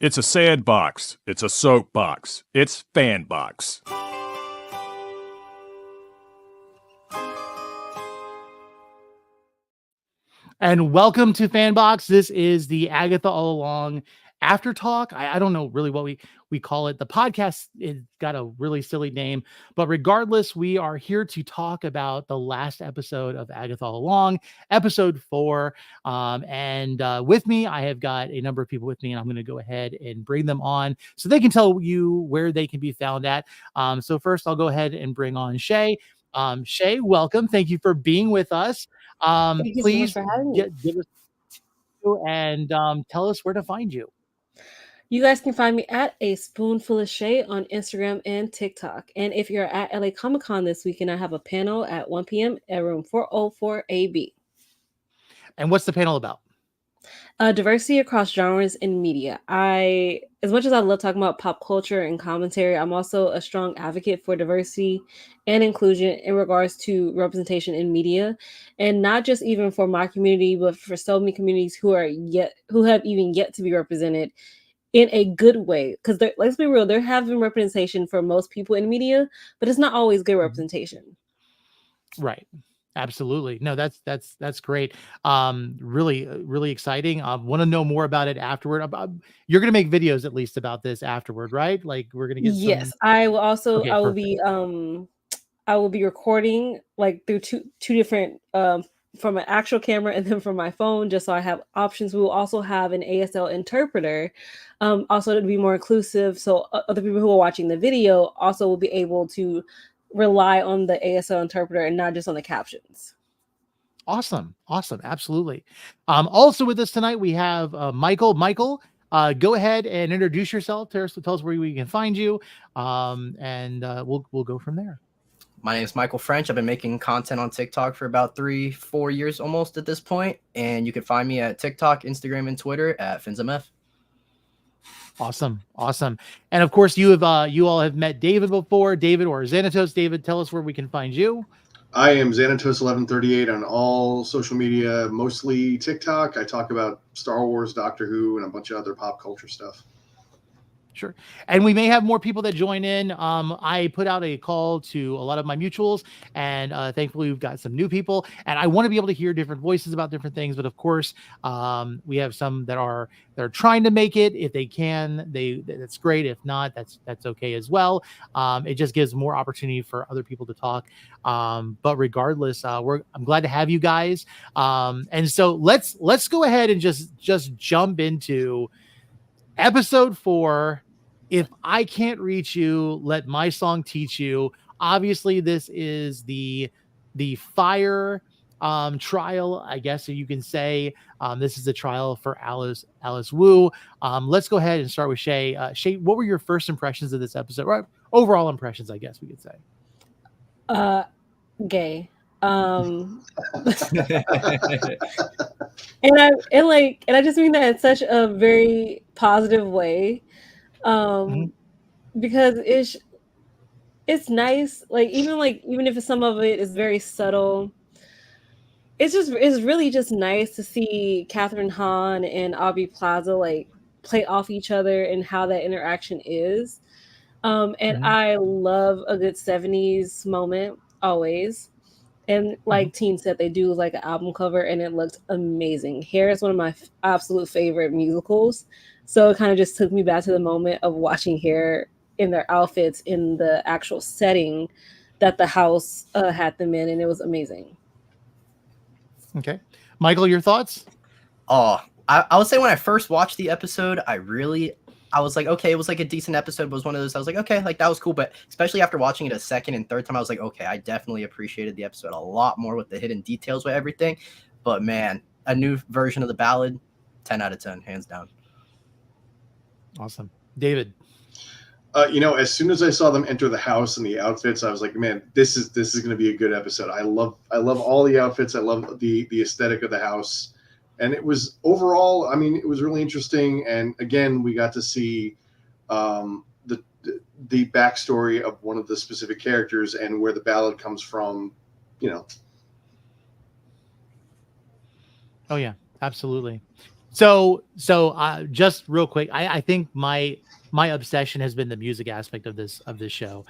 It's a sandbox. It's a soapbox. It's Fanbox. And welcome to Fanbox. This is the Agatha All Along After Talk. I don't know really what we call it. The podcast has got a really silly name, but regardless, we are here to talk about the last episode of Agatha All Along, episode 4. And with me, I have got a number of people with me, and I'm going to go ahead and bring them on so they can tell you where they can be found at. So first, I'll go ahead and bring on Shay. Shay, welcome. Thank you for being with us. Thank you so much Please for having me. give us and tell us where to find you. You guys can find me at A Spoonful of Shay on Instagram and TikTok. And if you're at LA Comic Con this weekend, I have a panel at 1 p.m. at room 404 AB. And what's the panel about? Diversity across genres in media. As much as I love talking about pop culture and commentary, I'm also a strong advocate for diversity and inclusion in regards to representation in media, and not just even for my community, but for so many communities who have even yet to be represented in a good way. Because let's be real, there have been representation for most people in media, but it's not always good representation. Right. Absolutely. No, that's great. Really exciting. Want to know more about it afterward. You're going to make videos at least about this afterward, right? Like we're going to get Yes, some... I will also. Okay, I will be recording like through two different from an actual camera and then from my phone, just so I have options. We will also have an ASL interpreter, also to be more inclusive, so other people who are watching the video also will be able to rely on the ASL interpreter and not just on the captions. Awesome. Absolutely. Also with us tonight, we have Michael. Michael, go ahead and introduce yourself. Tell us where we can find you. And we'll go from there. My name is Michael French. I've been making content on TikTok for about 3-4 years almost at this point. And you can find me at TikTok, Instagram, and Twitter at FinzMF. Awesome. And of course, you all have met David before. David, or Xanatos. David, tell us where we can find you. I am Xanatos1138 on all social media, mostly TikTok. I talk about Star Wars, Doctor Who, and a bunch of other pop culture stuff. Sure. And we may have more people that join in. I put out a call to a lot of my mutuals, and thankfully we've got some new people, and I want to be able to hear different voices about different things. But of course, we have some that are trying to make it. If they can, that's great. If not, that's okay as well. It just gives more opportunity for other people to talk. But regardless, I'm glad to have you guys. And so let's go ahead and just jump into episode 4. If I can't reach you, let my song teach you. Obviously, this is the fire trial, I guess you can say. This is the trial for Alice Wu. Let's go ahead and start with Shay. Shay, what were your first impressions of this episode? Right, overall impressions, I guess we could say. Gay. And I just mean that in such a very positive way. Because it's nice, even if some of it is very subtle, it's really just nice to see Catherine Hahn and Aubrey Plaza play off each other and how that interaction is. And I love a good 70s moment always. And like Teen said, they do an album cover and it looked amazing. Hair is one of my absolute favorite musicals. So it kind of just took me back to the moment of watching Hair in their outfits in the actual setting that the house had them in. And it was amazing. Okay. Michael, your thoughts? Oh, I would say when I first watched the episode, I was like, okay, it was like a decent episode, but it was one of those, I was like, okay, like that was cool. But especially after watching it a second and third time, I was like, okay, I definitely appreciated the episode a lot more with the hidden details with everything. But man, a new version of the ballad, 10 out of 10, hands down. Awesome. David. As soon as I saw them enter the house and the outfits, I was like, man, this is going to be a good episode. I love all the outfits. I love the aesthetic of the house. And it was overall, I mean, it was really interesting. And again, we got to see the backstory of one of the specific characters and where the ballad comes from, Oh yeah, absolutely. So just real quick, I think my obsession has been the music aspect of this show.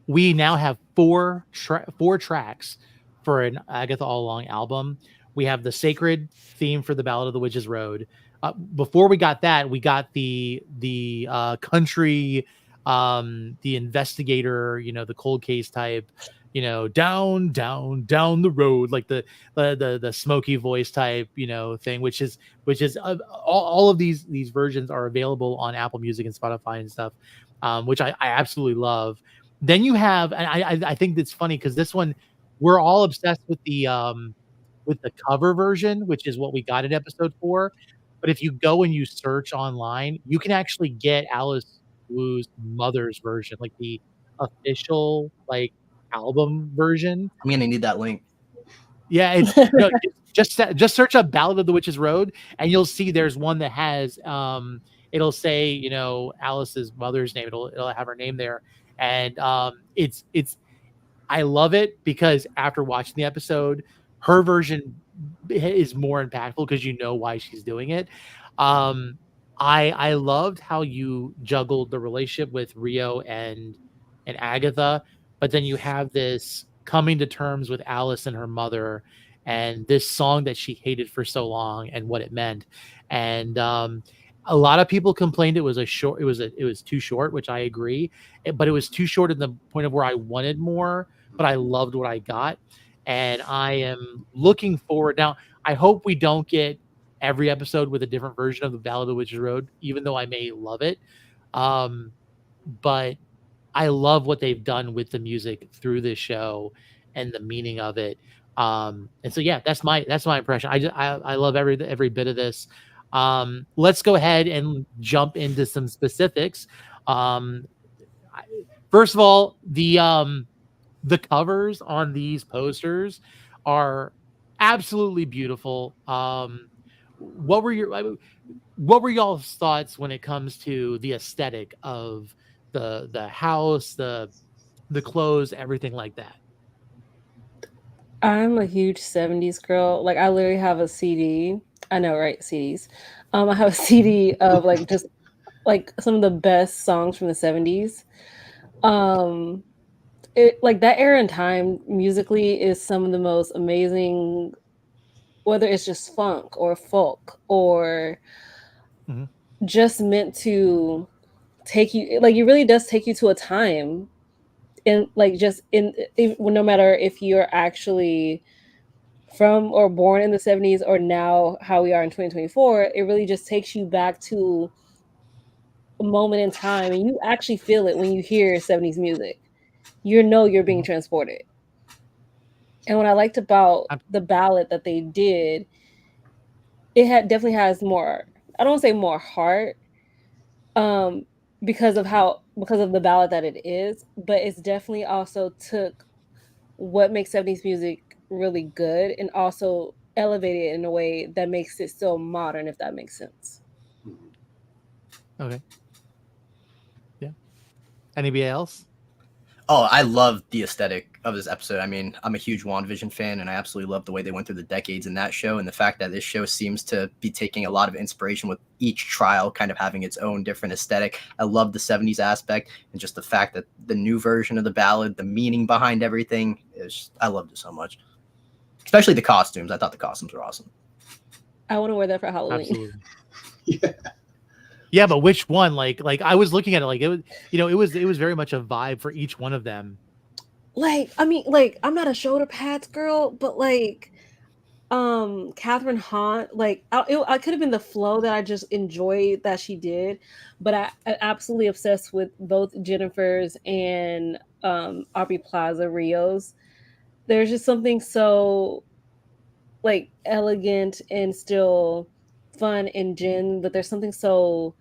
We now have four tracks for an Agatha All Along album. We have the sacred theme for the Ballad of the Witch's Road. Before we got that, we got the country, the investigator, the cold case type, down the road, like the smoky voice type, thing, which is all of these versions are available on Apple Music and Spotify and stuff, which I absolutely love. Then you have, and I think it's funny because this one we're all obsessed with the cover version, which is what we got in episode 4. But if you go and you search online, you can actually get Alice Wu's mother's version, like the official album version. I'm gonna need that link. Yeah, it's just search up Ballad of the Witch's Road, and you'll see there's one that has it'll say Alice's mother's name. It'll have her name there, and it's I love it because after watching the episode, her version is more impactful because why she's doing it. I loved how you juggled the relationship with Rio and Agatha, but then you have this coming to terms with Alice and her mother, and this song that she hated for so long and what it meant. And a lot of people complained it was too short, which I agree, but it was too short at the point of where I wanted more, but I loved what I got. And I am looking forward. Now, I hope we don't get every episode with a different version of the Ballad of the Witch's Road, even though I may love it. But I love what they've done with the music through this show and the meaning of it. And so, yeah, that's my impression. I love every bit of this. Let's go ahead and jump into some specifics. First of all, the covers on these posters are absolutely beautiful. What were y'all's thoughts when it comes to the aesthetic of the house, the clothes, everything like that? I'm a huge 70s girl. Like I literally have a CD. I know, right? CDs. I have a CD of just some of the best songs from the 70s. That era and time musically is some of the most amazing, whether it's just funk or folk or just meant to take you, it really does take you to a time. And no matter if you're actually from or born in the 70s or now how we are in 2024, it really just takes you back to a moment in time, and you actually feel it when you hear 70s music. You're being transported. And what I liked about the ballad that they did, it definitely has more, I don't want to say more heart, because of the ballad that it is, but it's definitely also took what makes 70s music really good and also elevated it in a way that makes it still modern, if that makes sense. Okay. Yeah. Anybody else? Oh, I love the aesthetic of this episode. I mean, I'm a huge WandaVision fan, and I absolutely love the way they went through the decades in that show, and the fact that this show seems to be taking a lot of inspiration with each trial kind of having its own different aesthetic. I love the 70s aspect, and just the fact that the new version of the ballad, the meaning behind everything, I loved it so much. Especially the costumes. I thought the costumes were awesome. I want to wear that for Halloween. Absolutely. Yeah. Yeah, but which one? Like I was looking at it, it was very much a vibe for each one of them. I'm not a shoulder pads girl, but Catherine Hahn, I could have been the flow that I just enjoyed that she did, but I'm absolutely obsessed with both Jennifer's and Aubrey Plaza Rio's. There's just something so elegant and still fun in Jen, but there's something so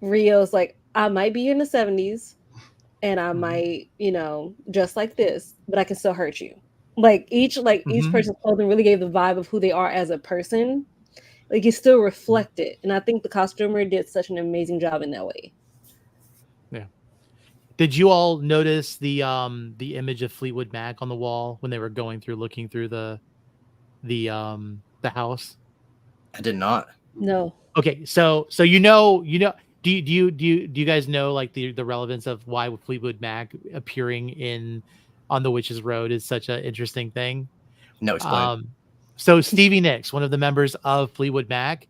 Rio's I might be in the 70s and I might, just like this, but I can still hurt you. Each person's clothing really gave the vibe of who they are as a person. You still reflect it. And I think the costumer did such an amazing job in that way. Yeah. Did you all notice the image of Fleetwood Mac on the wall when they were looking through the house? I did not. No. Okay, so do you guys know like the relevance of why Fleetwood Mac appearing on the Witch's Road is such an interesting thing? No, explain. So Stevie Nicks, one of the members of Fleetwood Mac,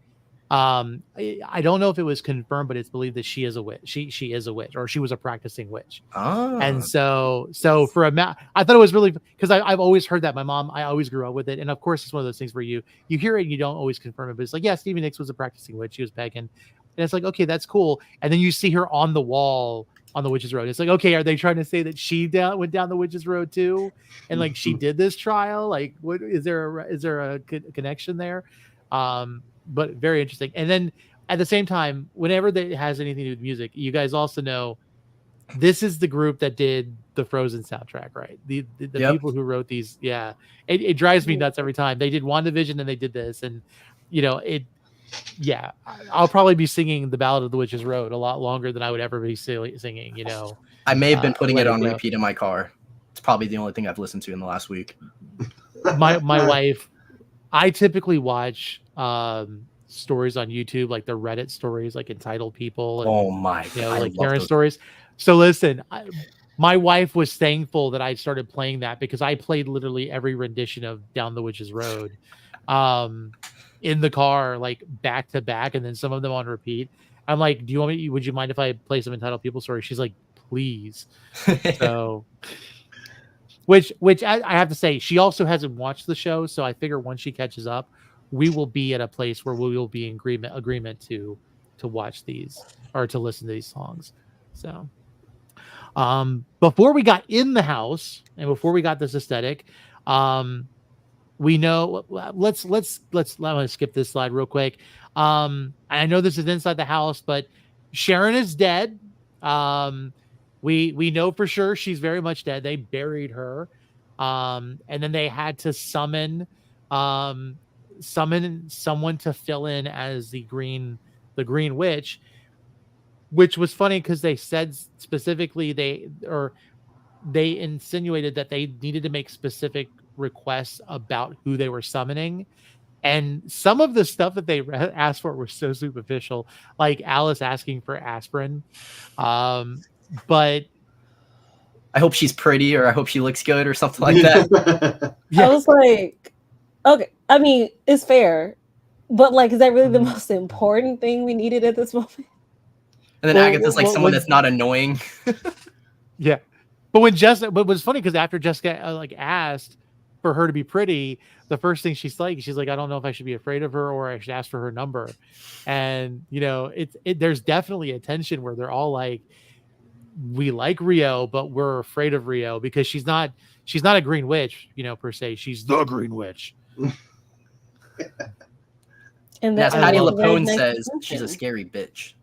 I don't know if it was confirmed, but it's believed that she is a witch. She is a witch, or she was a practicing witch. And so for I thought it was really, because I've always heard that. I always grew up with it, and of course it's one of those things where you hear it and you don't always confirm it, but it's like, yeah, Stevie Nicks was a practicing witch. She was pagan, and it's like, okay, that's cool. And then you see her on the wall on the Witch's Road. It's like, okay, are they trying to say that she went down the Witch's Road too, and like she did this trial? Like, what is there a connection there? But very interesting. And then at the same time, whenever that has anything to do with music, you guys also know this is the group that did the Frozen soundtrack, right? The people who wrote these. Yeah, it drives me nuts every time. They did WandaVision and they did this, and yeah, I'll probably be singing the Ballad of the Witch's Road a lot longer than I would ever be singing. I may have been putting it on repeat in my car. It's probably the only thing I've listened to in the last week. My wife, I typically watch stories on YouTube, like the Reddit stories, like entitled people. And, oh my god, like Karen stories. So listen, my wife was thankful that I started playing that, because I played literally every rendition of Down the Witch's Road in the car, like back to back, and then some of them on repeat. I'm like, would you mind if I play some entitled people stories? She's like, please. So which I have to say, she also hasn't watched the show, so I figure once she catches up, we will be at a place where we will be in agreement to watch these or to listen to these songs. So before we got in the house and before we got this aesthetic, we know, let's let me skip this slide real quick. I know this is inside the house, but Sharon is dead. We know for sure she's very much dead. They buried her. And then they had to summon someone to fill in as the green witch, which was funny because they said specifically they insinuated that they needed to make specific requests about who they were summoning, and some of the stuff that they asked for was so superficial, like Alice asking for aspirin. But I hope she's pretty, or I hope she looks good, or something like that. Yeah. I was like, okay, I mean, it's fair, but like, is that really the most important thing we needed at this moment? And then Agatha's like someone that's not annoying. Yeah, but but it was funny because after Jessica asked for her to be pretty, the first thing she's like, I don't know if I should be afraid of her or I should ask for her number. And there's definitely a tension where they're all like, we like Rio, but we're afraid of Rio because she's not a green witch, per se. She's the green witch. And as Patty LaPone says, she's a scary bitch.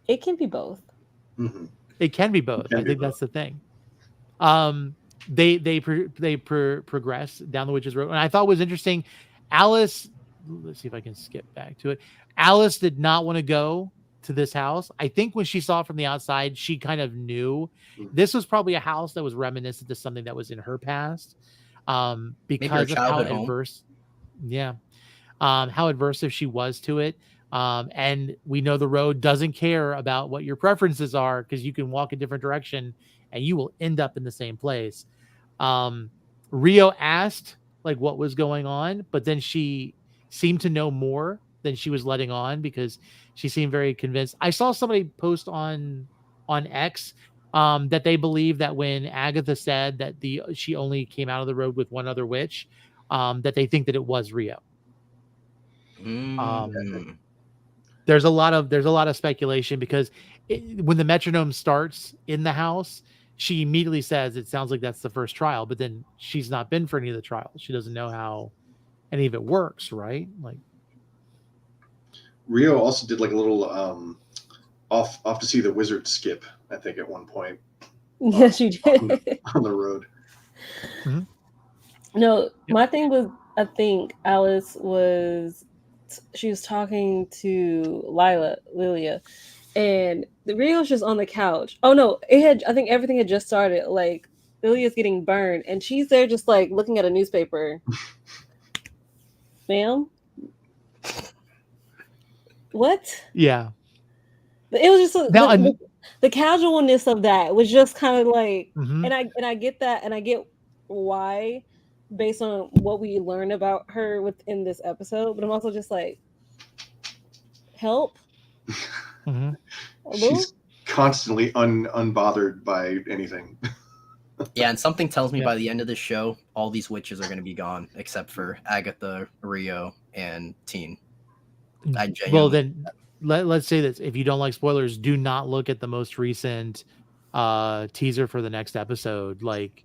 It can be both. Mm-hmm. It can be both. I think that's the thing. They progress down the Witch's Road, and I thought it was interesting. Alice, let's see if I can skip back to it. Alice did not want to go to this house. I think when she saw it from the outside, she kind of knew this was probably a house that was reminiscent to something that was in her past, because of how adverse, how adversive she was to it. And we know the road doesn't care about what your preferences are, because you can walk a different direction and you will end up in the same place. Rio asked what was going on, but then she seemed to know more than she was letting on, because she seemed very convinced. I saw somebody post on X that they believe that when Agatha said that she only came out of the road with one other witch, that they think that it was Rio. There's a lot of speculation, because when the metronome starts in the house, she immediately says it sounds like that's the first trial, but then she's not been for any of the trials. She doesn't know how any of it works, right? Like Rio also did a little off to see the wizard skip, I think, at one point. Yes, you did. On the road. Mm-hmm. No, my thing was, I think Alice she was talking to Lilia, and the Rio's just on the couch. Oh no, I think everything had just started. Like Lilia's getting burned, and she's there just looking at a newspaper. ma'am. What? Yeah. It was just Now, the casualness of that was just kind of like, Mhm. and I get that, and I get why, based on what we learned about her within this episode. But I'm also just like, help. Mhm. She's constantly unbothered by anything. Yeah, and something tells me Yep. by the end of the show, all these witches are going to be gone, except for Agatha, Rio, and Teen. I Well, genuinely. then let's say this: if you don't like spoilers, do not look at the most recent teaser for the next episode. Like,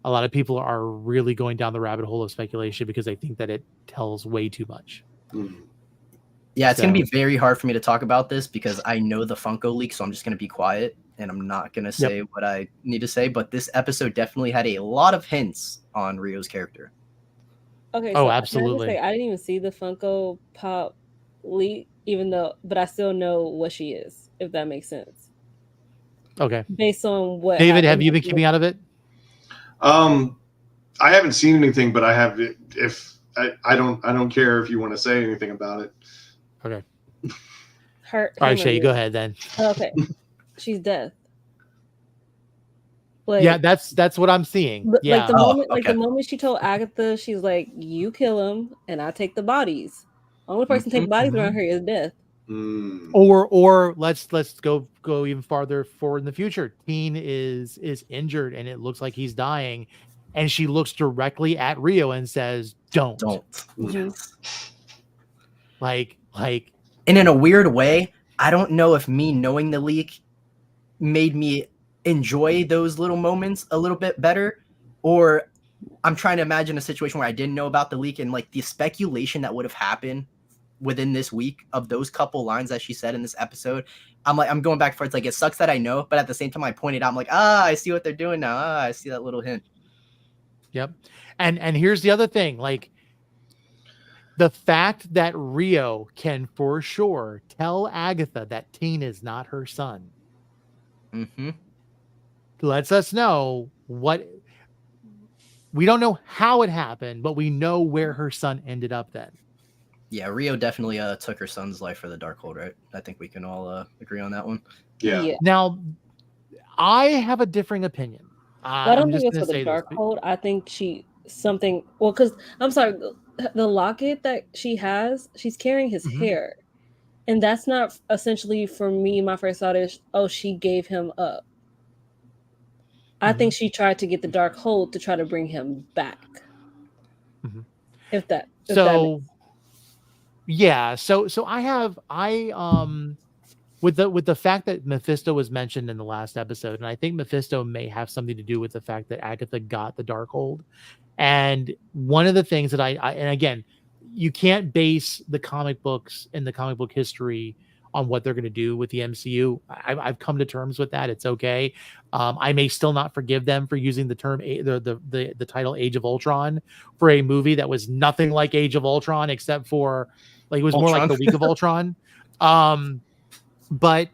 a lot of people are really going down the rabbit hole of speculation because they think that it tells way too much. Yeah, it's going to So- be very hard for me to talk about this because I know the Funko leak, so I'm just going to be quiet and I'm not going to say what I need to say. But this episode definitely had a lot of hints on Rio's character. Okay. Oh, So absolutely. Can I just say I didn't even see the Funko Pop leak, but I still know what she is, if that makes sense. Okay. Based on what David, have happened you been keeping out of it? I haven't seen anything, but I have. If I don't care if you want to say anything about it. Okay. Her. All right, Shay, you go ahead then. Okay. She's death. Yeah, that's what I'm seeing. Yeah. Like the moment she told Agatha, she's like, "You kill him, and I take the bodies." Only person take bodies around here is death. Or let's go even farther forward in the future. Teen is injured and it looks like he's dying, and she looks directly at Rio and says, "Don't." Like, and in a weird way, I don't know if me knowing the leak made me enjoy those little moments a little bit better, or I'm trying to imagine a situation where I didn't know about the leak and like the speculation that would have happened within this week of those couple lines that she said in this episode. I'm going back for it's like, it sucks that I know, but at the same time I pointed out, I'm like, I see what they're doing now. I see that little hint. Yep. And here's the other thing, like the fact that Rio can for sure tell Agatha that Teen is not her son. Lets us know what we don't know how it happened, but we know where her son ended up then. Yeah, Rio definitely took her son's life for the Darkhold, right? I think we can all agree on that one. Yeah. Now, I have a differing opinion. I don't think it's for the Darkhold. I think because I'm sorry, the locket that she has, she's carrying his hair, and that's not essentially for me. My first thought is, she gave him up. I think she tried to get the Darkhold to try to bring him back. If that with the fact that Mephisto was mentioned in the last episode, and I think Mephisto may have something to do with the fact that Agatha got the Darkhold. And one of the things that I and again, you can't base the comic books and the comic book history on what they're going to do with the MCU. I've come to terms with that. It's okay. I may still not forgive them for using the term the title Age of Ultron for a movie that was nothing like Age of Ultron, except for like it was more like the Week of Ultron. But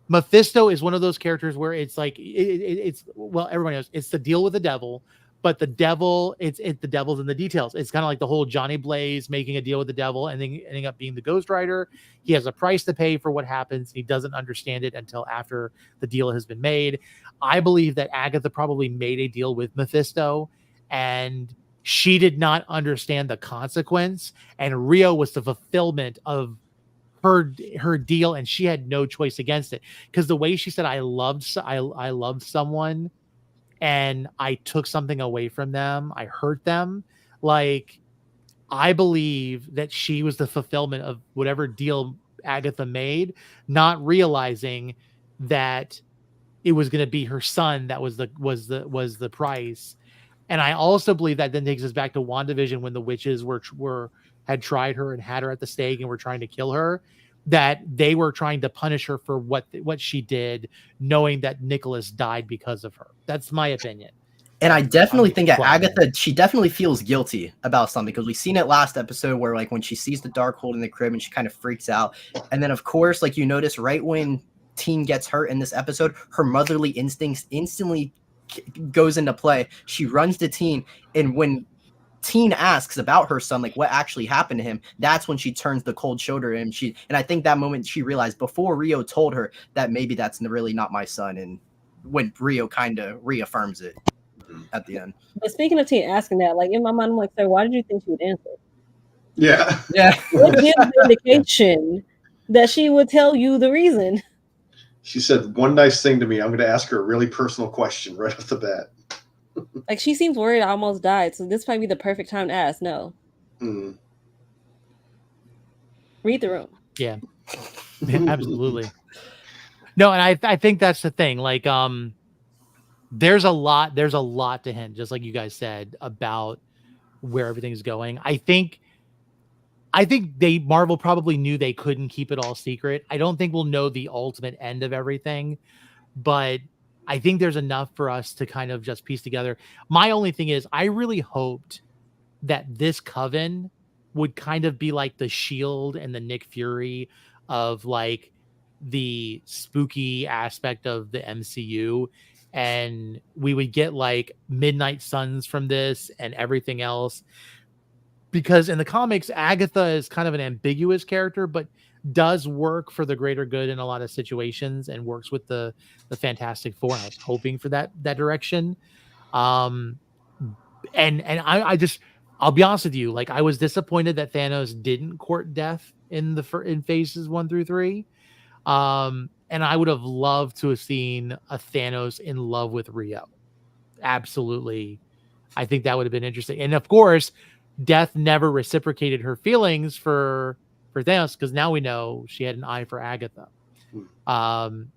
Mephisto is one of those characters where it's like it's well, everybody knows it's the deal with the devil. But the devil, the devil's in the details. It's kind of like the whole Johnny Blaze making a deal with the devil and then ending up being the Ghost Rider. He has a price to pay for what happens. He doesn't understand it until after the deal has been made. I believe that Agatha probably made a deal with Mephisto and she did not understand the consequence. And Rio was the fulfillment of her deal, and she had no choice against it. Because the way she said, I loved someone, and I took something away from them, I hurt them. Like, I believe that she was the fulfillment of whatever deal Agatha made, not realizing that it was going to be her son that was the price. And I also believe that then takes us back to WandaVision when the witches had tried her and had her at the stake and were trying to kill her, that they were trying to punish her for what she did, knowing that Nicholas died because of her. That's my opinion. And I definitely think that Agatha, she definitely feels guilty about something, because we've seen it last episode where like when she sees the Darkhold in the crib and she kind of freaks out. And then of course, like you notice right when Teen gets hurt in this episode, her motherly instincts instantly goes into play. She runs to Teen, and when Teen asks about her son, like what actually happened to him, that's when she turns the cold shoulder to him. And I think that moment she realized before Rio told her that maybe that's really not my son, and when Rio kind of reaffirms it at the end. But speaking of Teen asking that, like in my mind, I'm like, sir, why did you think she would answer? Yeah. It gives the indication that she would tell you the reason. She said one nice thing to me. I'm going to ask her a really personal question right off the bat. Like, she seems worried I almost died, so this might be the perfect time to ask. No. Mm. Read the room. Yeah, absolutely. No, and I think that's the thing. Like, there's a lot to hint, just like you guys said, about where everything's going. I think Marvel probably knew they couldn't keep it all secret. I don't think we'll know the ultimate end of everything, but I think there's enough for us to kind of just piece together. My only thing is, I really hoped that this coven would kind of be like the Shield and the Nick Fury of like the spooky aspect of the MCU, and we would get like Midnight Suns from this and everything else. Because in the comics, Agatha is kind of an ambiguous character, but does work for the greater good in a lot of situations and works with the Fantastic Four. I was hoping for that direction. And I'll be honest with you, like I was disappointed that Thanos didn't court death in phases 1 through 3. And I would have loved to have seen a Thanos in love with Rio. Absolutely. I think that would have been interesting. And of course, Death never reciprocated her feelings for Thanos, because now we know she had an eye for Agatha,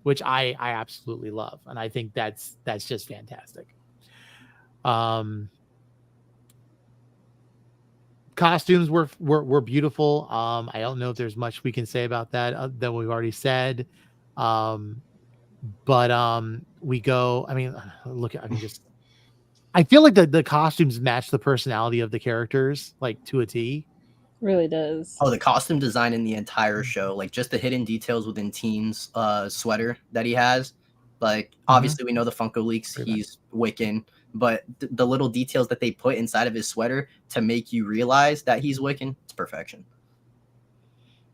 which I absolutely love, and I think that's just fantastic. Costumes were beautiful. I don't know if there's much we can say about that than we've already said. But we go. I mean, I feel like the costumes match the personality of the characters like to a T. Really does. Oh, the costume design in the entire show, like just the hidden details within Teen's sweater that he has. Like obviously we know the Funko Leaks, he's Wiccan, but the little details that they put inside of his sweater to make you realize that he's Wiccan, it's perfection.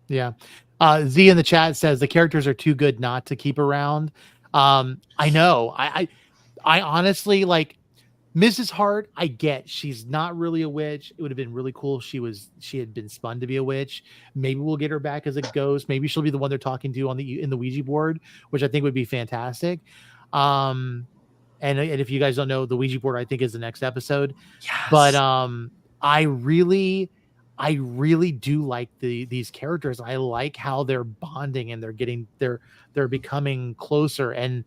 Yeah. Z in the chat says the characters are too good not to keep around. I know. I honestly, like, Mrs. Hart, I get she's not really a witch. It would have been really cool if she had been spun to be a witch. Maybe we'll get her back as a ghost. Maybe she'll be the one they're talking to in the Ouija board, which I think would be fantastic. And if you guys don't know, the Ouija board I think is the next episode. Yes. But I really do like these characters. I like how they're bonding and they're becoming closer, and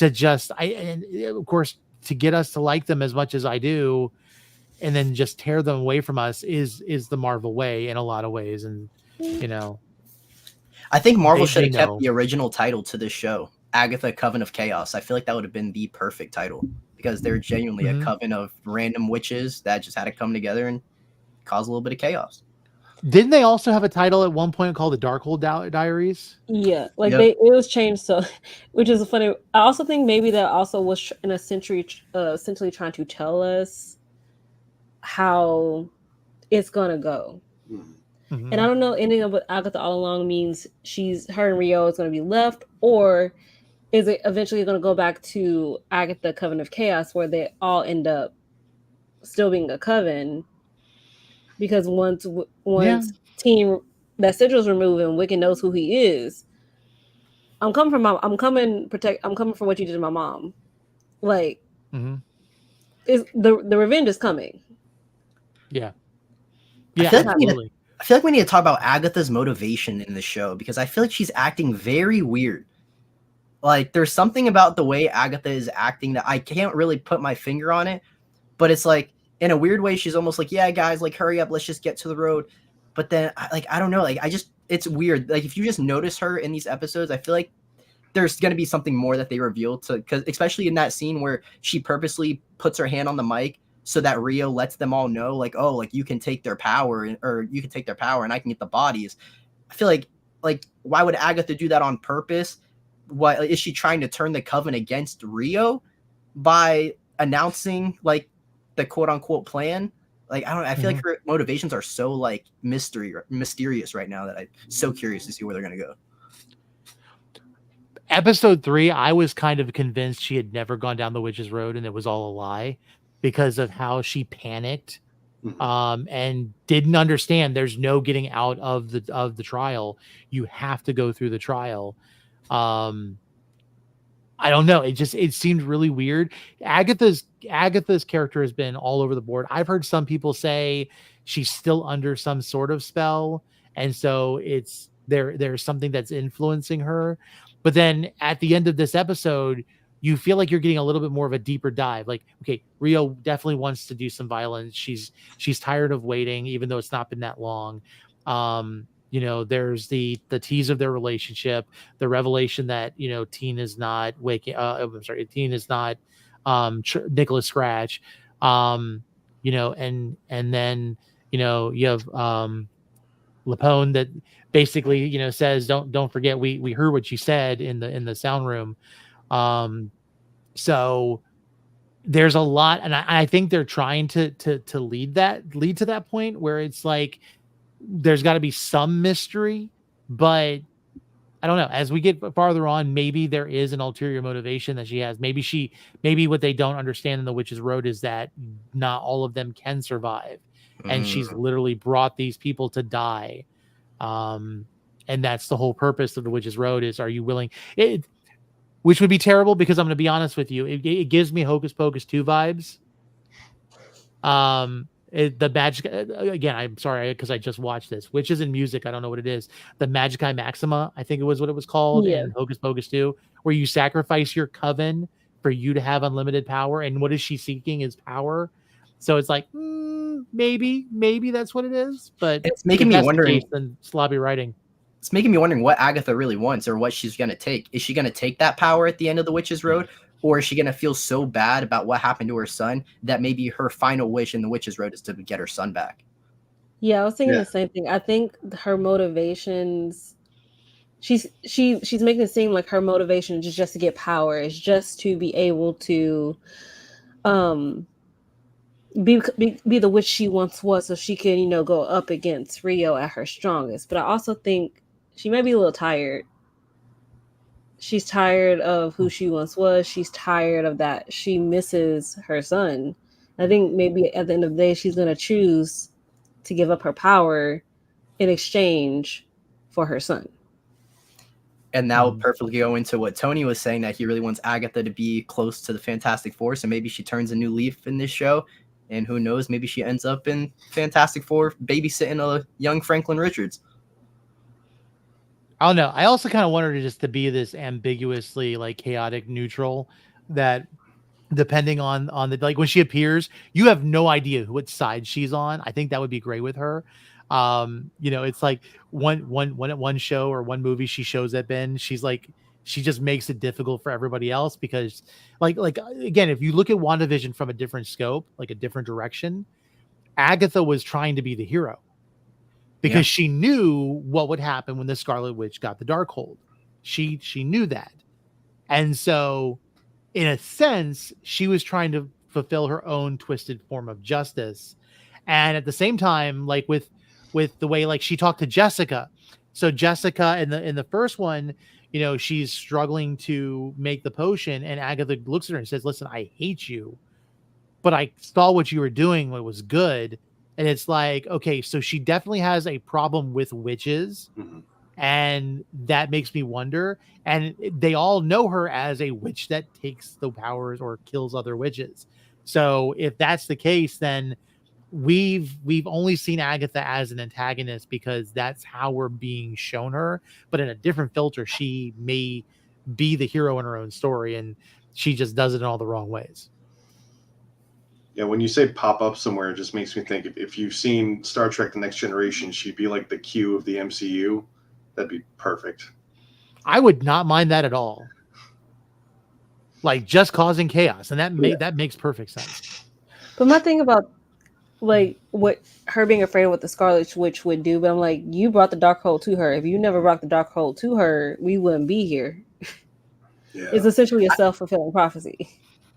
of course, to get us to like them as much as I do, and then just tear them away from us is the Marvel way in a lot of ways. And I think Marvel should have kept the original title to this show, Agatha, Coven of Chaos. I feel like that would have been the perfect title, because they're genuinely a coven of random witches that just had to come together and cause a little bit of chaos. Didn't they also have a title at one point called the Darkhold Diaries? Yeah, like it was changed, so which is funny. I also think maybe that also was in a century essentially trying to tell us how it's gonna go. And I don't know ending up with Agatha all along means her and Rio is gonna be left, or is it eventually gonna go back to Agatha, Coven of Chaos, where they all end up still being a coven? Because once Teen that sigil's removed and Wiccan knows who he is, I'm coming for what you did to my mom. Like, is the revenge is coming. Yeah. Absolutely. I feel like we need to talk about Agatha's motivation in the show, because I feel like she's acting very weird. Like, there's something about the way Agatha is acting that I can't really put my finger on it, but it's like, in a weird way, she's almost like, yeah, guys, like, hurry up, let's just get to the road. But then, I don't know, like, it's weird. Like, if you just notice her in these episodes, I feel like there's going to be something more that they reveal because especially in that scene where she purposely puts her hand on the mic so that Rio lets them all know, like, oh, like, you can take their power, or you can take their power and I can get the bodies. I feel like, why would Agatha do that on purpose? What is she trying to turn the coven against Rio by announcing, like, the quote unquote plan? Like I don't know, I feel like her motivations are so like mysterious right now that I'm so curious to see where they're gonna go. Episode 3, I was kind of convinced she had never gone down the witch's road and it was all a lie because of how she panicked and didn't understand there's no getting out of the trial. You have to go through the trial. I don't know. It seemed really weird. Agatha's character has been all over the board. I've heard some people say she's still under some sort of spell, and so there's something that's influencing her. But then at the end of this episode, you feel like you're getting a little bit more of a deeper dive. Like, okay, Rio definitely wants to do some violence. She's tired of waiting, even though it's not been that long. There's the tease of their relationship, the revelation that, Teen is not Teen is not Nicholas Scratch. And then, you have Lapone that basically, says, don't forget, we heard what you said in the sound room. So there's a lot, and I think they're trying to lead to that point where it's like, there's got to be some mystery, but I don't know. As we get farther on, maybe there is an ulterior motivation that she has. Maybe what they don't understand in the Witch's Road is that not all of them can survive, and she's literally brought these people to die. And that's the whole purpose of the Witch's Road is, are you willing? Which would be terrible because I'm going to be honest with you. It gives me Hocus Pocus 2 vibes. The magic again, I'm sorry because I just watched this, which is in music. I don't know what it is. The Magicae Maxima, I think it was what it was called in Hocus Pocus 2, where you sacrifice your coven for you to have unlimited power. And what is she seeking is power. So it's like, maybe that's what it is. But it's making me wondering. Then sloppy writing. It's making me wondering what Agatha really wants or what she's going to take. Is she going to take that power at the end of the Witch's Road? Or is she going to feel so bad about what happened to her son that maybe her final wish in the Witch's Road is to get her son back? Yeah, I was thinking the same thing. I think her motivations, she's making it seem like her motivation is just to get power, is just to be able to be the witch she once was, so she can, go up against Rio at her strongest. But I also think she might be a little tired. She's tired of who she once was. She's tired of that. She misses her son. I think maybe at the end of the day, she's going to choose to give up her power in exchange for her son. And that will perfectly go into what Tony was saying, that he really wants Agatha to be close to the Fantastic Four. So maybe she turns a new leaf in this show. And who knows, maybe she ends up in Fantastic Four babysitting a young Franklin Richards. I don't know. I also kind of want her to be this ambiguously like chaotic neutral that depending on the, like when she appears, you have no idea what side she's on. I think that would be great with her. It's like one show or one movie she shows up in, she's like, she just makes it difficult for everybody else because like again, if you look at WandaVision from a different scope, like a different direction, Agatha was trying to be the hero. Because she knew what would happen when the Scarlet Witch got the Darkhold. She knew that. And so, in a sense, she was trying to fulfill her own twisted form of justice. And at the same time, like with the way like she talked to Jessica. So Jessica in the first one, she's struggling to make the potion, and Agatha looks at her and says, "Listen, I hate you, but I saw what you were doing when it was good." And it's like, okay, so she definitely has a problem with witches. Mm-hmm. And that makes me wonder. And they all know her as a witch that takes the powers or kills other witches. So if that's the case, then we've only seen Agatha as an antagonist because that's how we're being shown her. But in a different filter, she may be the hero in her own story. And she just does it in all the wrong ways. Yeah, when you say pop up somewhere, it just makes me think if you've seen Star Trek The Next Generation, she'd be like the Q of the MCU. That'd be perfect. I would not mind that at all. Like just causing chaos. And that makes perfect sense. But my thing about like what her being afraid of what the Scarlet Witch would do, but I'm like, you brought the Darkhold to her. If you never brought the Darkhold to her, we wouldn't be here. Yeah. It's essentially a self-fulfilling prophecy.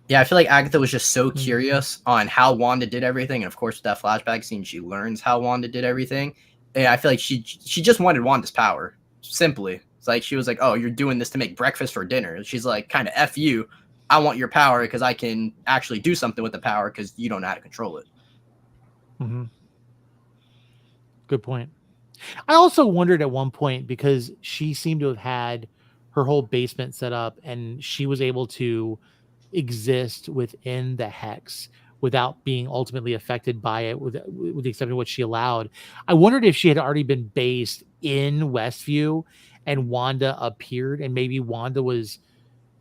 Yeah, I feel like Agatha was just so Mm-hmm. curious on how Wanda did everything, and of course, with that flashback scene, she learns how Wanda did everything. And I feel like she just wanted Wanda's power. Simply, it's like she was like, "Oh, you're doing this to make breakfast for dinner." And she's like, "Kind of f you. I want your power because I can actually do something with the power because you don't know how to control it." Mm-hmm. Good point. I also wondered at one point, because she seemed to have had her whole basement set up and she was able to exist within the hex without being ultimately affected by it, with the exception of what she allowed. I wondered if she had already been based in Westview and Wanda appeared, and maybe Wanda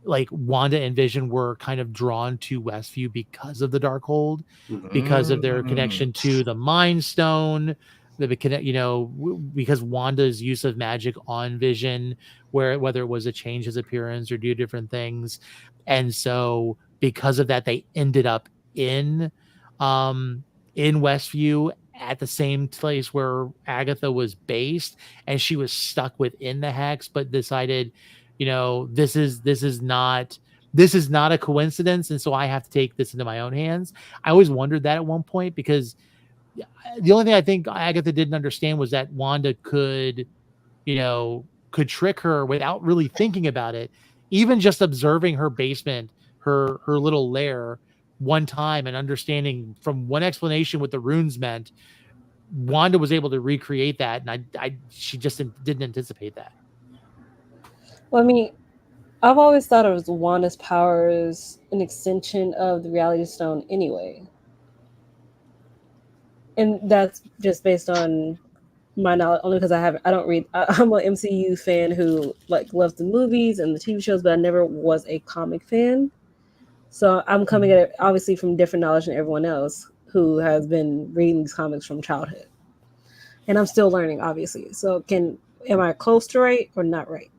and Vision were kind of drawn to Westview because of the Darkhold, because of their connection to the Mind Stone, because Wanda's use of magic on Vision, whether it was to change his appearance or do different things, and so because of that, they ended up um, in Westview at the same place where Agatha was based, and she was stuck within the hex, but decided, this is not a coincidence, and so I have to take this into my own hands. I always wondered that at one point, because the only thing I think Agatha didn't understand was that Wanda could trick her without really thinking about it. Even just observing her basement, her little lair one time, and understanding from one explanation what the runes meant, Wanda was able to recreate that, and she just didn't anticipate that. Well, I mean, I've always thought of Wanda's powers an extension of the Reality Stone anyway. And that's just based on my knowledge, only because I don't read. I'm an MCU fan who loves the movies and the TV shows, but I never was a comic fan. So I'm coming at it obviously from different knowledge than everyone else who has been reading these comics from childhood, and I'm still learning, obviously. So am I close to right or not right?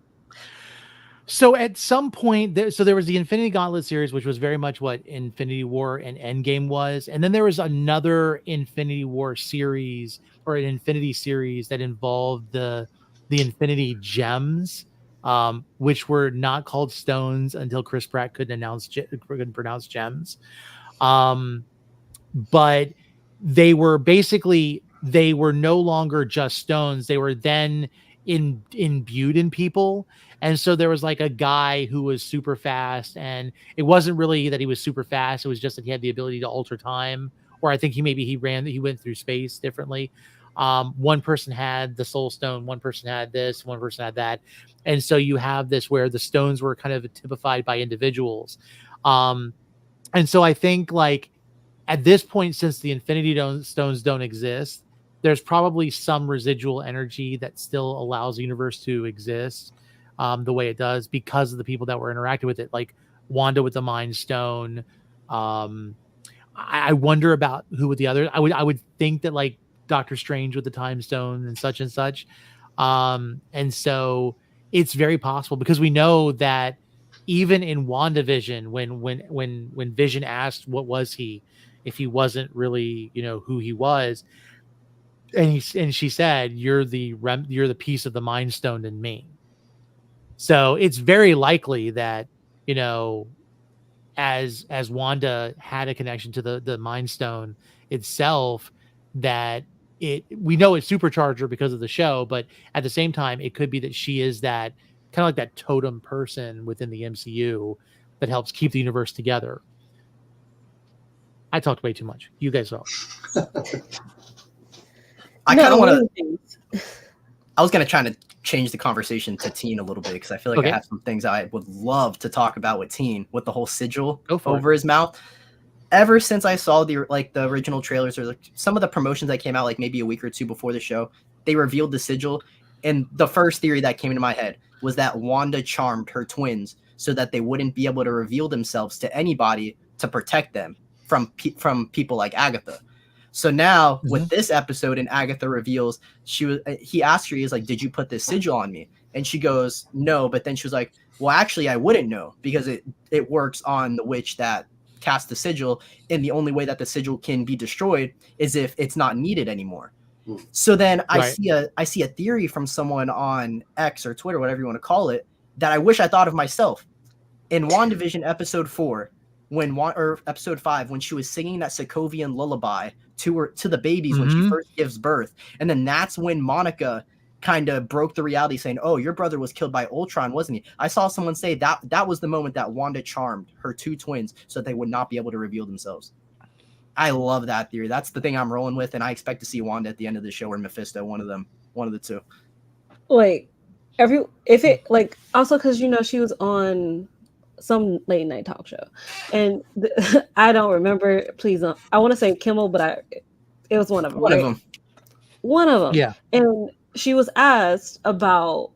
So at some point, there was the Infinity Gauntlet series, which was very much what Infinity War and Endgame was, and then there was another Infinity War series, or an Infinity series, that involved the Infinity Gems, which were not called stones until Chris Pratt couldn't pronounce gems, but they were no longer just stones. They were then imbued in people. And so there was like a guy who was super fast, and it wasn't really that he was super fast. It was just that he had the ability to alter time, or I think he went through space differently. One person had the soul stone, one person had this, one person had that. And so you have this where the stones were kind of typified by individuals. And so I think, at this point, since the Infinity Stones don't exist, there's probably some residual energy that still allows the universe to exist the way it does, because of the people that were interacting with it, like Wanda with the Mind Stone. I wonder about who with the other. I would think that Doctor Strange with the Time Stone and such and such. And so it's very possible, because we know that even in WandaVision, when Vision asked what was he, if he wasn't really who he was, and she said, you're the piece of the Mind Stone in me. So it's very likely that as Wanda had a connection to the Mind Stone itself, that we know it's supercharger because of the show, but at the same time, it could be that she is that kind of like that totem person within the MCU that helps keep the universe together. I talked way too much. You guys talk. I kind of want to. I was going to try to change the conversation to Teen a little bit, because I feel like I have some things I would love to talk about with Teen, with the whole sigil over his mouth. Ever since I saw the original trailers, or some of the promotions that came out maybe a week or two before the show, they revealed the sigil, and the first theory that came into my head was that Wanda charmed her twins so that they wouldn't be able to reveal themselves to anybody to protect them from people like Agatha. So now with this episode, and Agatha reveals, he asked her, he's like, did you put this sigil on me? And she goes, no. But then she was like, well, actually, I wouldn't know, because it works on the witch that cast the sigil, and the only way that the sigil can be destroyed is if it's not needed anymore. So then I see a theory from someone on X or Twitter, whatever you want to call it, that I wish I thought of myself. In WandaVision episode 4, or episode 5 when she was singing that Sokovian lullaby to the babies when she first gives birth, and then that's when Monica kind of broke the reality, saying, "Oh, your brother was killed by Ultron, wasn't he?" I saw someone say that was the moment that Wanda charmed her 2 twins so that they would not be able to reveal themselves. I love that theory. That's the thing I'm rolling with, and I expect to see Wanda at the end of the show or Mephisto, one of the two. Like also because she was on some late night talk show, and I don't remember. Please don't. I want to say Kimmel, but it was one of them. One of them. Yeah. And she was asked about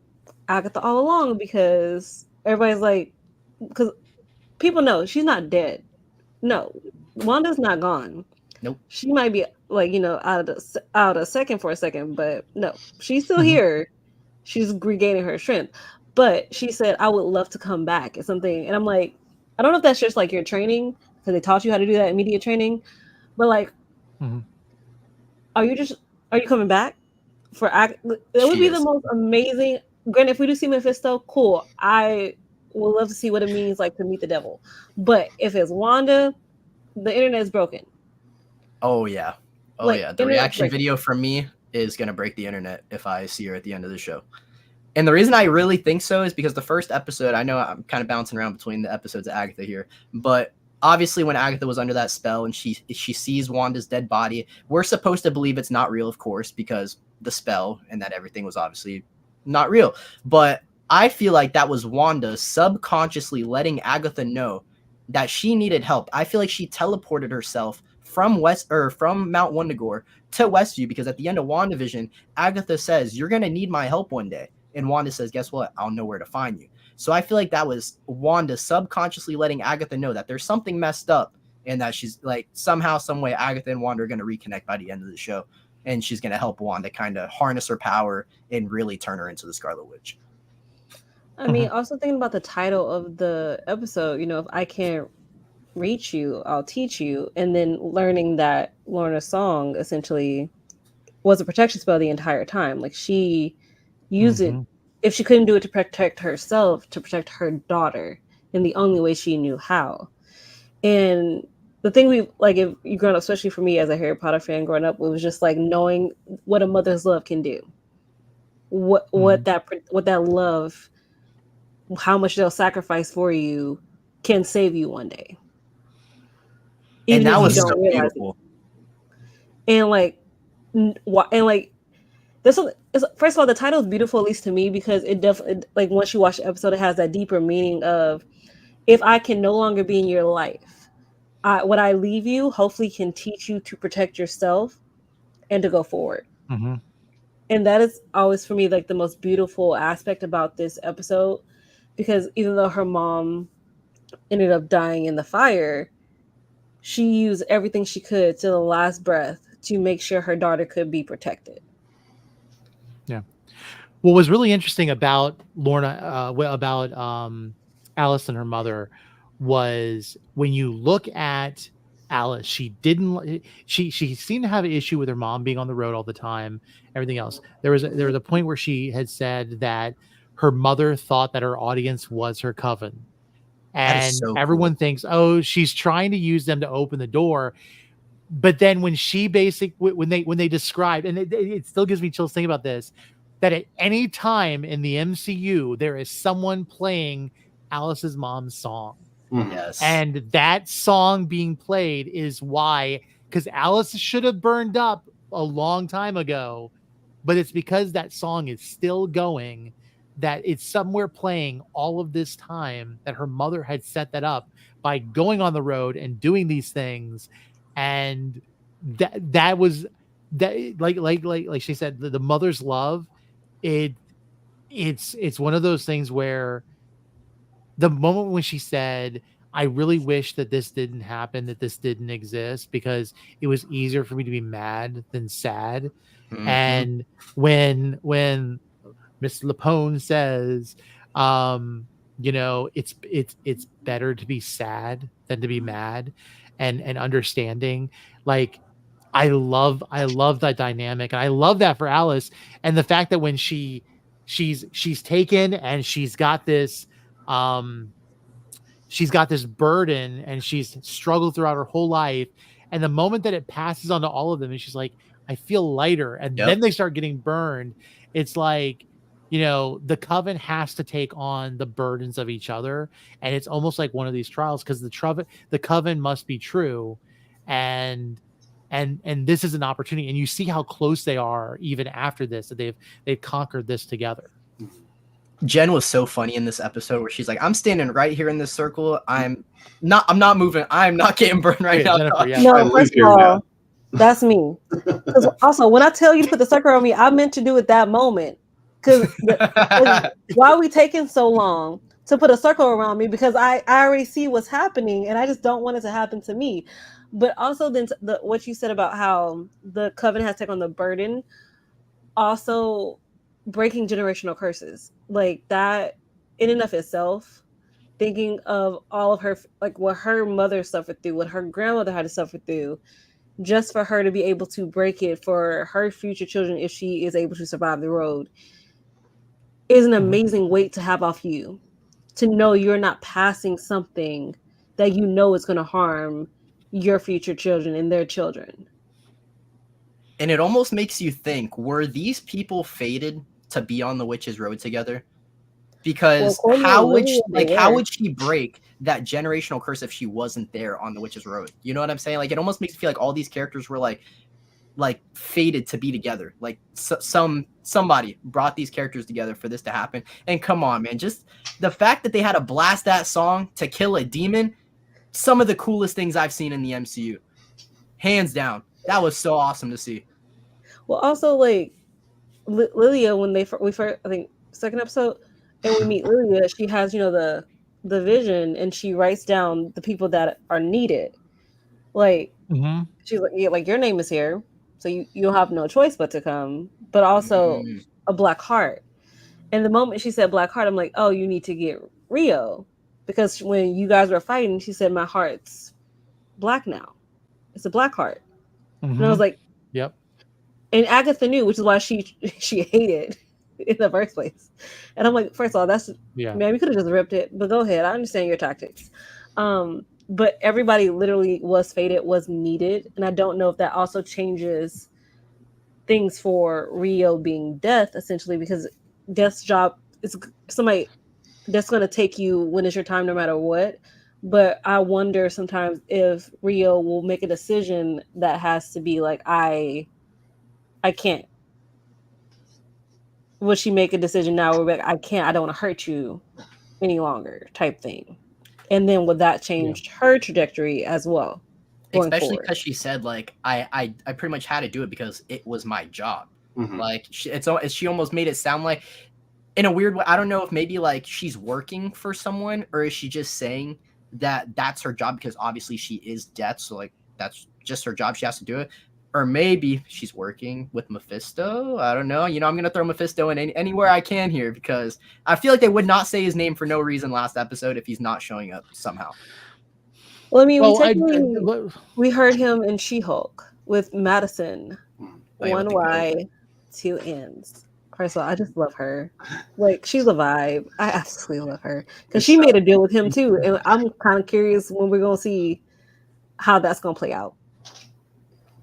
Agatha all along because everybody's like, because people know she's not dead. No, Wanda's not gone. Nope. She might be out a second for a second, but no, she's still here. She's regaining her strength. But she said, "I would love to come back" or something. And I'm like, I don't know if that's just like your training because they taught you how to do that in media training, but like, are you coming back for act? It would be the most amazing. Granted, if we do see Mephisto, cool. I would love to see what it means like to meet the devil. But if it's Wanda, the internet is broken. Oh yeah, the reaction video from me is gonna break the internet if I see her at the end of the show. And the reason I really think so is because the first episode, I know I'm kind of bouncing around between the episodes of Agatha here, but obviously when Agatha was under that spell and she sees Wanda's dead body, we're supposed to believe it's not real, of course, because the spell and that everything was obviously not real. But I feel like that was Wanda subconsciously letting Agatha know that she needed help. I feel like she teleported herself from Mount Wundagore to Westview because at the end of WandaVision, Agatha says, "You're going to need my help one day." And Wanda says, "Guess what? I'll know where to find you." So I feel like that was Wanda subconsciously letting Agatha know that there's something messed up and that she's like somehow, some way, Agatha and Wanda are going to reconnect by the end of the show. And she's going to help Wanda kind of harness her power and really turn her into the Scarlet Witch. I mean, also thinking about the title of the episode, if I can't reach you, I'll teach you. And then learning that Lorna's song essentially was a protection spell the entire time. Like she used it, if she couldn't do it to protect herself, to protect her daughter in the only way she knew how. And the thing if you grown up, especially for me as a Harry Potter fan growing up, it was just like knowing what a mother's love can do. What that love, how much they'll sacrifice for you, can save you one day. Even and that was so beautiful. First of all, the title is beautiful, at least to me, because it definitely, like, once you watch the episode, it has that deeper meaning of, if I can no longer be in your life, what I leave you hopefully can teach you to protect yourself and to go forward. And that is always for me like the most beautiful aspect about this episode, because even though her mom ended up dying in the fire, she used everything she could to the last breath to make sure her daughter could be protected. Yeah. What was really interesting about Lorna, about Alice and her mother, was when you look at Alice, she seemed to have an issue with her mom being on the road all the time, everything else. There was a point where she had said that her mother thought that her audience was her coven. And so everyone thinks, oh, she's trying to use them to open the door. But then when she when they described, and it still gives me chills thinking about this, that at any time in the MCU, there is someone playing Alice's mom's song. Yes. And that song being played is why, because Alice should have burned up a long time ago, but it's because that song is still going, that it's somewhere playing all of this time, that her mother had set that up by going on the road and doing these things. And that was like she said, the mother's love, it's one of those things where the moment when she said, I really wish that this didn't happen, that this didn't exist, because it was easier for me to be mad than sad. And when Miss Lapone says, it's better to be sad than to be mad, and understanding, like, I love that dynamic, and I love that for Alice, and the fact that when she's taken and she's got this she's got this burden and she's struggled throughout her whole life. And the moment that it passes on to all of them, and she's like, I feel lighter. And then they start getting burned. It's like, you know, the coven has to take on the burdens of each other. And it's almost like one of these trials because the coven must be true. And this is an opportunity. And you see how close they are even after this, that they've conquered this together. Jen was so funny in this episode where she's like, I'm standing right here in this circle. I'm not moving. I'm not getting burned right now. Jennifer, yeah. No, first of all, that's me. Also, when I tell you to put the circle on me, I meant to do it that moment. Because why are we taking so long to put a circle around me? Because I already see what's happening and I just don't want it to happen to me. But also then what you said about how the coven has taken on the burden, also breaking generational curses. Like that in and of itself, thinking of all of her, like what her mother suffered through, what her grandmother had to suffer through, just for her to be able to break it for her future children if she is able to survive the road, is an amazing weight to have off you. To know you're not passing something that you know is going to harm your future children and their children. And it almost makes you think, were these people fated to be on the witch's road together? Because how would she break that generational curse if she wasn't there on the witch's road? You know what I'm saying? Like, it almost makes me feel like all these characters were like fated to be together. Like somebody brought these characters together for this to happen. And come on, man, just the fact that they had to blast that song to kill a demon, some of the coolest things I've seen in the MCU, hands down. That was so awesome to see. Well, also like Lilia, when we first, I think second episode, and we meet Lilia, she has, you know, the vision, and she writes down the people that are needed. Like she's like, yeah, like your name is here, so you'll have no choice but to come. But also a black heart. And the moment she said black heart, I'm like, oh, you need to get Rio, because when you guys were fighting, she said my heart's black now. It's a black heart, and I was like, yep. And Agatha knew, which is why she hated in the first place. And I'm like, first of all, that's man, we could have just ripped it, but go ahead. I understand your tactics. But everybody literally was fated, was needed, and I don't know if that also changes things for Rio being Death, essentially, because Death's job is somebody that's going to take you when it's your time, no matter what. But I wonder sometimes if Rio will make a decision that has to be like, I can't. Will she make a decision now where I can't, I don't want to hurt you any longer type thing? And then would that change her trajectory as well? Especially because she said, like, I pretty much had to do it because it was my job. Like, she almost made it sound like, in a weird way, I don't know if maybe like she's working for someone, or is she just saying that that's her job because obviously she is Death, so like that's just her job, she has to do it. Or maybe she's working with Mephisto. I don't know. You know, I'm going to throw Mephisto in anywhere I can here because I feel like they would not say his name for no reason last episode if he's not showing up somehow. Well, I mean, we heard him in She-Hulk with Madison. One Y, two N's. First of all, I just love her. Like, she's a vibe. I absolutely love her. Because she made a deal with him, too. And I'm kind of curious when we're going to see how that's going to play out.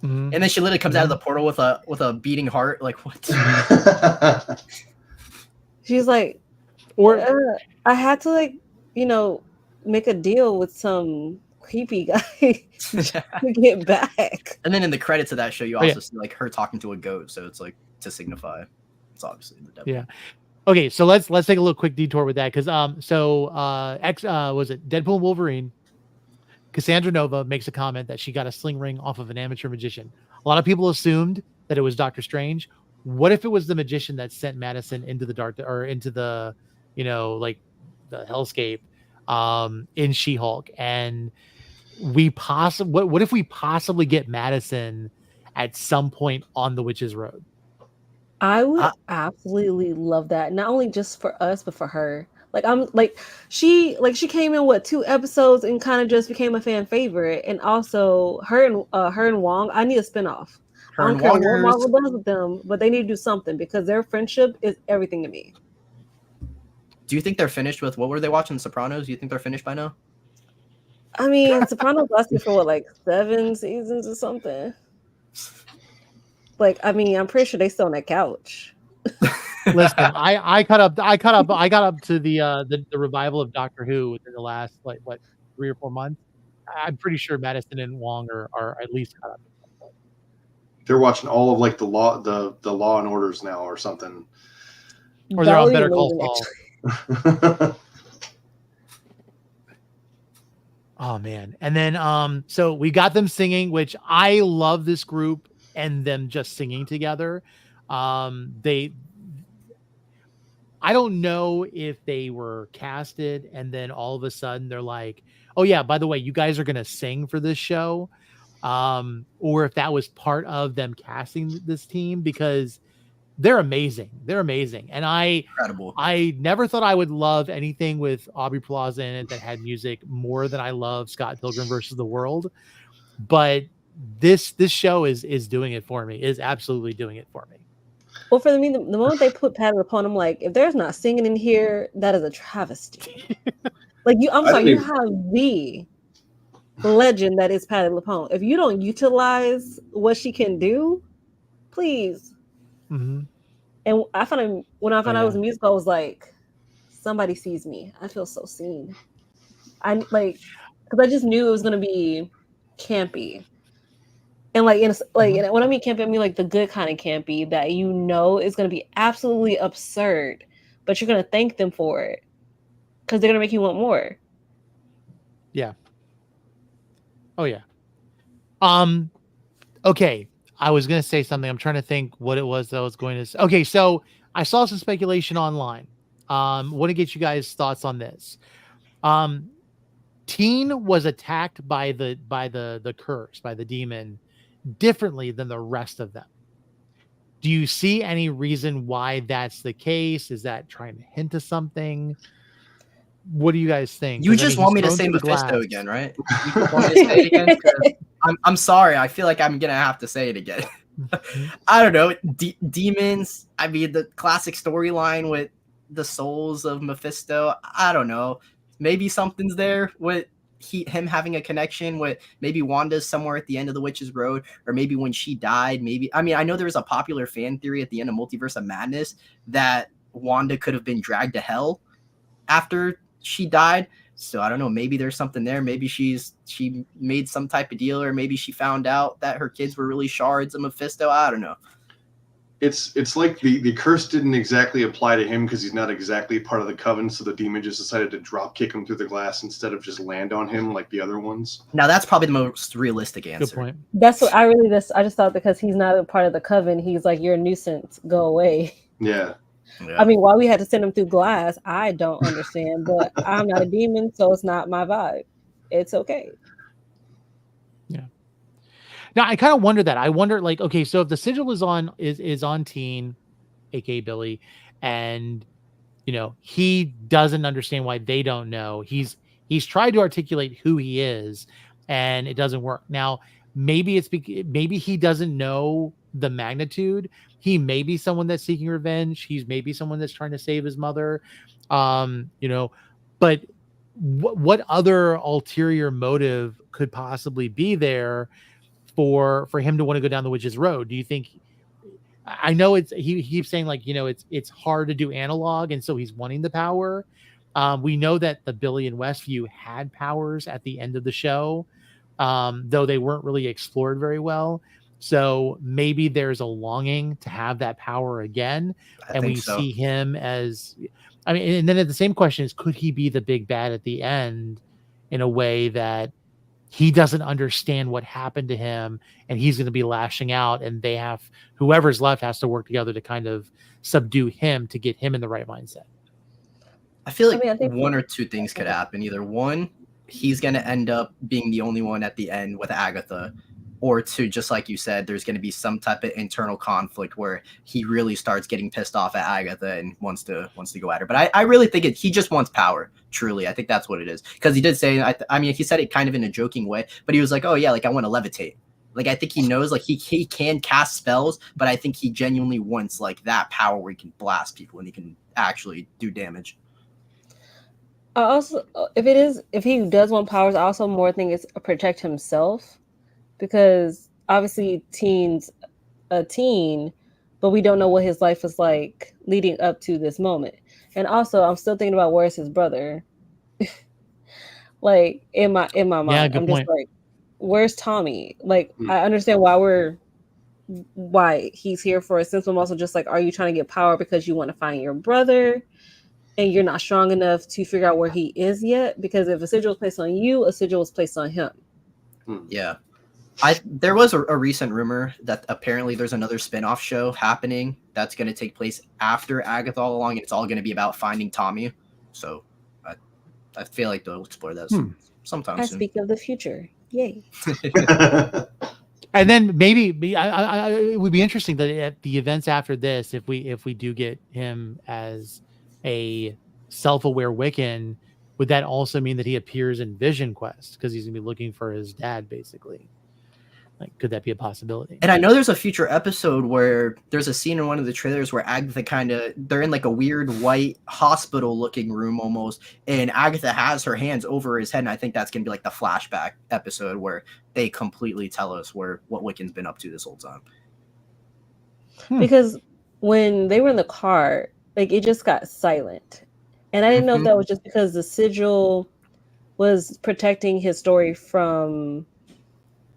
And then she literally comes out of the portal with a beating heart. Like, what? She's like, I had to, like, you know, make a deal with some creepy guy to get back. And then in the credits of that show, you also see like her talking to a goat. So it's like to signify it's obviously the devil. Yeah. Okay, so let's take a little quick detour with that because was it Deadpool and Wolverine? Cassandra Nova makes a comment that she got a sling ring off of an amateur magician. A lot of people assumed that it was Doctor Strange. What if it was the magician that sent Madison into the dark, or into the, you know, like the hellscape in She-Hulk? And what if we possibly get Madison at some point on the Witch's Road? I would absolutely love that. Not only just for us, but for her. Like, I'm like she came in 2 episodes and kind of just became a fan favorite. And also her and Wong, I need a spinoff. I don't care what Marvel does with them, but they need to do something because their friendship is everything to me. Do you think they're finished with what were they watching? The Sopranos? Do you think they're finished by now? I mean, Sopranos lasted for what, like 7 seasons or something. Like, I mean, I'm pretty sure they still on that couch. Listen, I got up to the revival of Doctor Who within the last like what 3 or 4 months. I'm pretty sure Madison and Wong are at least caught up. They're watching all of like the Law and Orders now or something. Or they're That on would be Better Call amazing, Saul. Oh man. And then so we got them singing, which I love this group and them just singing together. I don't know if they were casted and then all of a sudden they're like, oh yeah, by the way, you guys are gonna sing for this show. Or if that was part of them casting this team, because they're amazing. They're amazing. And Incredible. I never thought I would love anything with Aubrey Plaza in it that had music more than I love Scott Pilgrim versus the World. But this show is doing it for me, is absolutely doing it for me. Well, for me, the moment they put Patty LuPone, I'm like, if there's not singing in here, that is a travesty. Like I'm sorry, you have the legend that is Patty LuPone. If you don't utilize what she can do, please. Mm-hmm. And when I found out it was a musical, I was like, somebody sees me. I feel so seen. I like, because I just knew it was gonna be campy, and like, and when I mean campy, I mean like the good kind of campy that you know is gonna be absolutely absurd, but you're gonna thank them for it because they're gonna make you want more. Yeah. Oh yeah. Okay. I was going to say something. I'm trying to think what it was that I was going to say. Okay. So I saw some speculation online. Want to get you guys' thoughts on this. Teen was attacked by the curse, by the demon, differently than the rest of them. Do you see any reason why that's the case? Is that trying to hint to something? What do you guys think? You just want me to say Mephisto again, right? You just want me to say it again? I'm sorry. I feel like I'm going to have to say it again. I don't know. Demons. I mean, the classic storyline with the souls of Mephisto. I don't know. Maybe something's there with him having a connection with maybe Wanda's somewhere at the end of the Witch's Road, or maybe when she died. Maybe. I mean, I know there was a popular fan theory at the end of Multiverse of Madness that Wanda could have been dragged to hell after she died. So I don't know, maybe there's something there. Maybe she made some type of deal, or maybe she found out that her kids were really shards of Mephisto. I don't know. It's like the curse didn't exactly apply to him because he's not exactly part of the coven, so the demon just decided to drop kick him through the glass instead of just land on him like the other ones. Now that's probably the most realistic answer. Good point. That's what I just thought, because he's not a part of the coven, he's like, you're a nuisance, go away. Yeah. I mean, why we had to send him through glass, I don't understand, but I'm not a demon, so it's not my vibe. It's okay. Yeah. Now I kind of wonder that. I wonder, like, okay, so if the sigil is on Teen, aka Billy, and he doesn't understand why they don't know. He's tried to articulate who he is, and it doesn't work. Now maybe maybe he doesn't know the magnitude. He may be someone that's seeking revenge. He's maybe someone that's trying to save his mother. But what other ulterior motive could possibly be there for him to want to go down the Witch's Road? Do you think? I know he keeps saying, like, it's hard to do analog, and so he's wanting the power. We know that the Billy and Westview had powers at the end of the show, though they weren't really explored very well. So maybe there's a longing to have that power again, and we see him as, I mean, and then the same question is, could he be the big bad at the end in a way that he doesn't understand what happened to him, and he's going to be lashing out, and whoever's left has to work together to kind of subdue him to get him in the right mindset. I feel like I think one or two things could happen. Either one, he's going to end up being the only one at the end with Agatha, or two, just like you said, there's going to be some type of internal conflict where he really starts getting pissed off at Agatha and wants to go at her. But I really think he just wants power. Truly, I think that's what it is. Because he did say, I mean, he said it kind of in a joking way, but he was like, "Oh yeah, like I want to levitate." Like I think he knows, like he can cast spells, but I think he genuinely wants like that power where he can blast people and he can actually do damage. I also, if he does want powers, I also more think it's protect himself, because obviously teen's a teen, but we don't know what his life was like leading up to this moment. And also, I'm still thinking about where's his brother. Like in my Yeah, mind, good I'm just point. like, where's Tommy? Like, I understand why he's here for a sense, but I'm also just like, are you trying to get power because you want to find your brother and you're not strong enough to figure out where he is yet? Because if a sigil was placed on you, a sigil was placed on him. Yeah. There was a recent rumor that apparently there's another spin-off show happening that's going to take place after Agatha all along, and it's all going to be about finding Tommy. So I feel like they'll explore that sometime I soon. speak of the future. Yay. And then maybe it would be interesting that at the events after this, if we do get him as a self-aware Wiccan, would that also mean that he appears in Vision Quest because he's gonna be looking for his dad, basically? Like, could that be a possibility? And I know there's a future episode where there's a scene in one of the trailers where Agatha they're in like a weird white hospital looking room almost, and Agatha has her hands over his head, and I think that's gonna be like the flashback episode where they completely tell us what Wiccan's been up to this whole time. Because when they were in the car, like, it just got silent. And I didn't know if that was just because the sigil was protecting his story from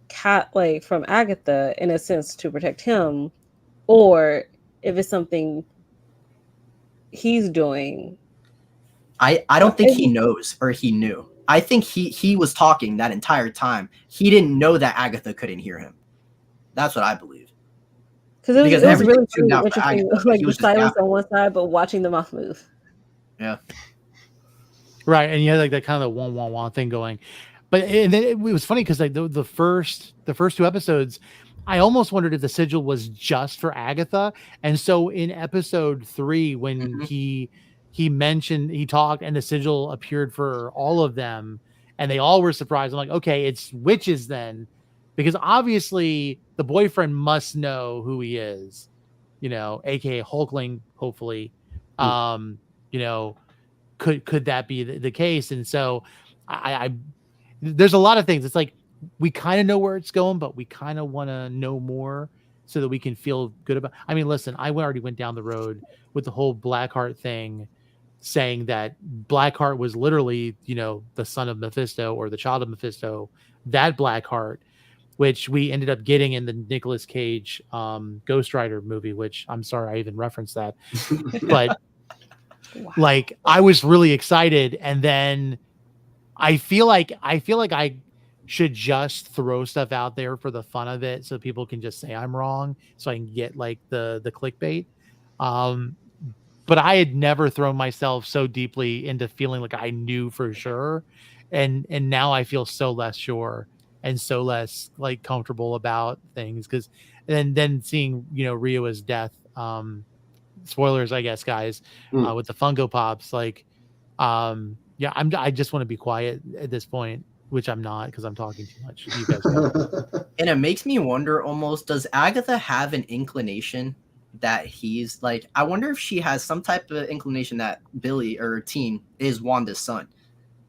from Agatha, in a sense, to protect him, or if it's something he's doing. I don't think he knows, or he knew. I think he was talking that entire time. He didn't know that Agatha couldn't hear him. That's what I believe. Because it was really interesting, Agatha, like the silence on one side, but watching the mouth move. Yeah. Right, and you had like that kind of the wah wah wah thing going, but and then it was funny because like the first two episodes, I almost wondered if the sigil was just for Agatha, and so in episode 3 when he talked and the sigil appeared for all of them, and they all were surprised. I'm like, okay, it's witches then, because obviously the boyfriend must know who he is, aka Hulkling, hopefully. Could that be the case? And so I there's a lot of things. It's like we kind of know where it's going, but we kind of want to know more so that we can feel good about. I mean, listen, I already went down the road with the whole Blackheart thing, saying that Blackheart was literally, the son of Mephisto or the child of Mephisto, that Blackheart, which we ended up getting in the Nicolas Cage Ghost Rider movie, which I'm sorry I even referenced that. But like, I was really excited, and then I feel like I should just throw stuff out there for the fun of it so people can just say I'm wrong so I can get like the clickbait. But I had never thrown myself so deeply into feeling like I knew for sure. And now I feel so less sure and so less like comfortable about things. Cause then seeing, Rio's death, spoilers, I guess, guys, with the Funko Pops, like, yeah, I just want to be quiet at this point, which I'm not because I'm talking too much. You guys and it makes me wonder almost, does Agatha have an inclination that he's like, I wonder if she has some type of inclination that Billy or Teen is Wanda's son.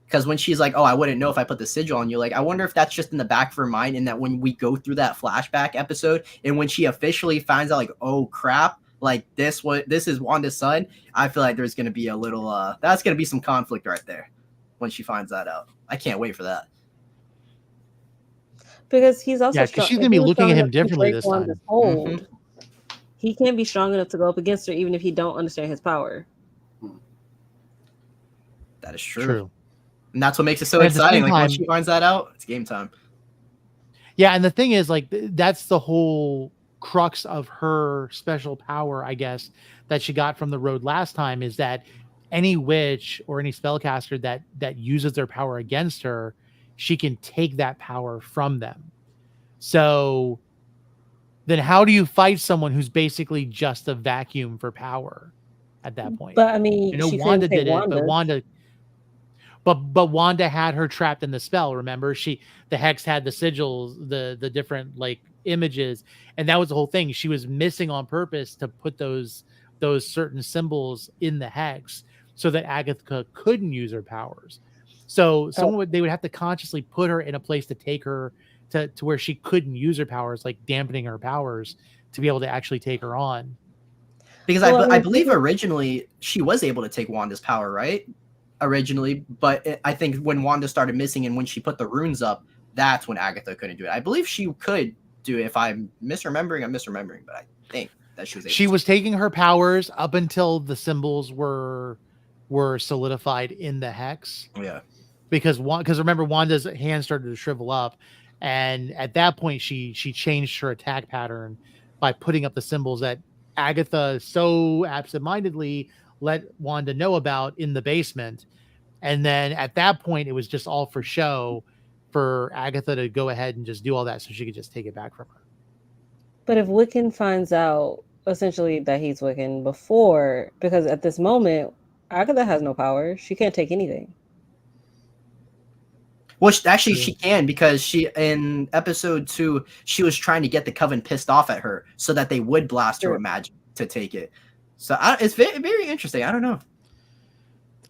Because when she's like, oh, I wouldn't know if I put the sigil on you, like, I wonder if that's just in the back of her mind, and that when we go through that flashback episode and when she officially finds out, like, oh crap, like this is Wanda's son, I feel like there's gonna be a little that's gonna be some conflict right there when she finds that out. I can't wait for that. Because he's also because she's gonna be looking at him differently this time. He can't be strong enough to go up against her, even if he don't understand his power. That is true. And that's what makes it so exciting. Like, when she finds that out, it's game time. Yeah, and the thing is, like, that's the whole crux of her special power, I guess, that she got from the road last time, is that any witch or any spellcaster that uses their power against her, she can take that power from them. So then how do you fight someone who's basically just a vacuum for power at that point? But I mean, Wanda did it, but Wanda had her trapped in the spell. Remember, the hex had the sigils, the different like images, and that was the whole thing. She was missing on purpose to put those certain symbols in the hex so that Agatha couldn't use her powers. So they would have to consciously put her in a place to take her to where she couldn't use her powers, like dampening her powers to be able to actually take her on. Because I believe originally she was able to take Wanda's power, right? Originally, but I think when Wanda started missing and when she put the runes up, that's when Agatha couldn't do it. I believe she could do it. If I'm misremembering, but I think that she was able She was taking her powers up until the symbols were solidified in the hex. Yeah. Because remember, Wanda's hand started to shrivel up, and at that point she changed her attack pattern by putting up the symbols that Agatha so absentmindedly let Wanda know about in the basement. And then at that point, it was just all for show for Agatha to go ahead and just do all that so she could just take it back from her. But if Wiccan finds out essentially that he's Wiccan before, because at this moment, Agatha has no power. She can't take anything. Well, she can, because she in episode 2 she was trying to get the coven pissed off at her so that they would blast her with magic to take it. So it's very, very interesting. I don't know.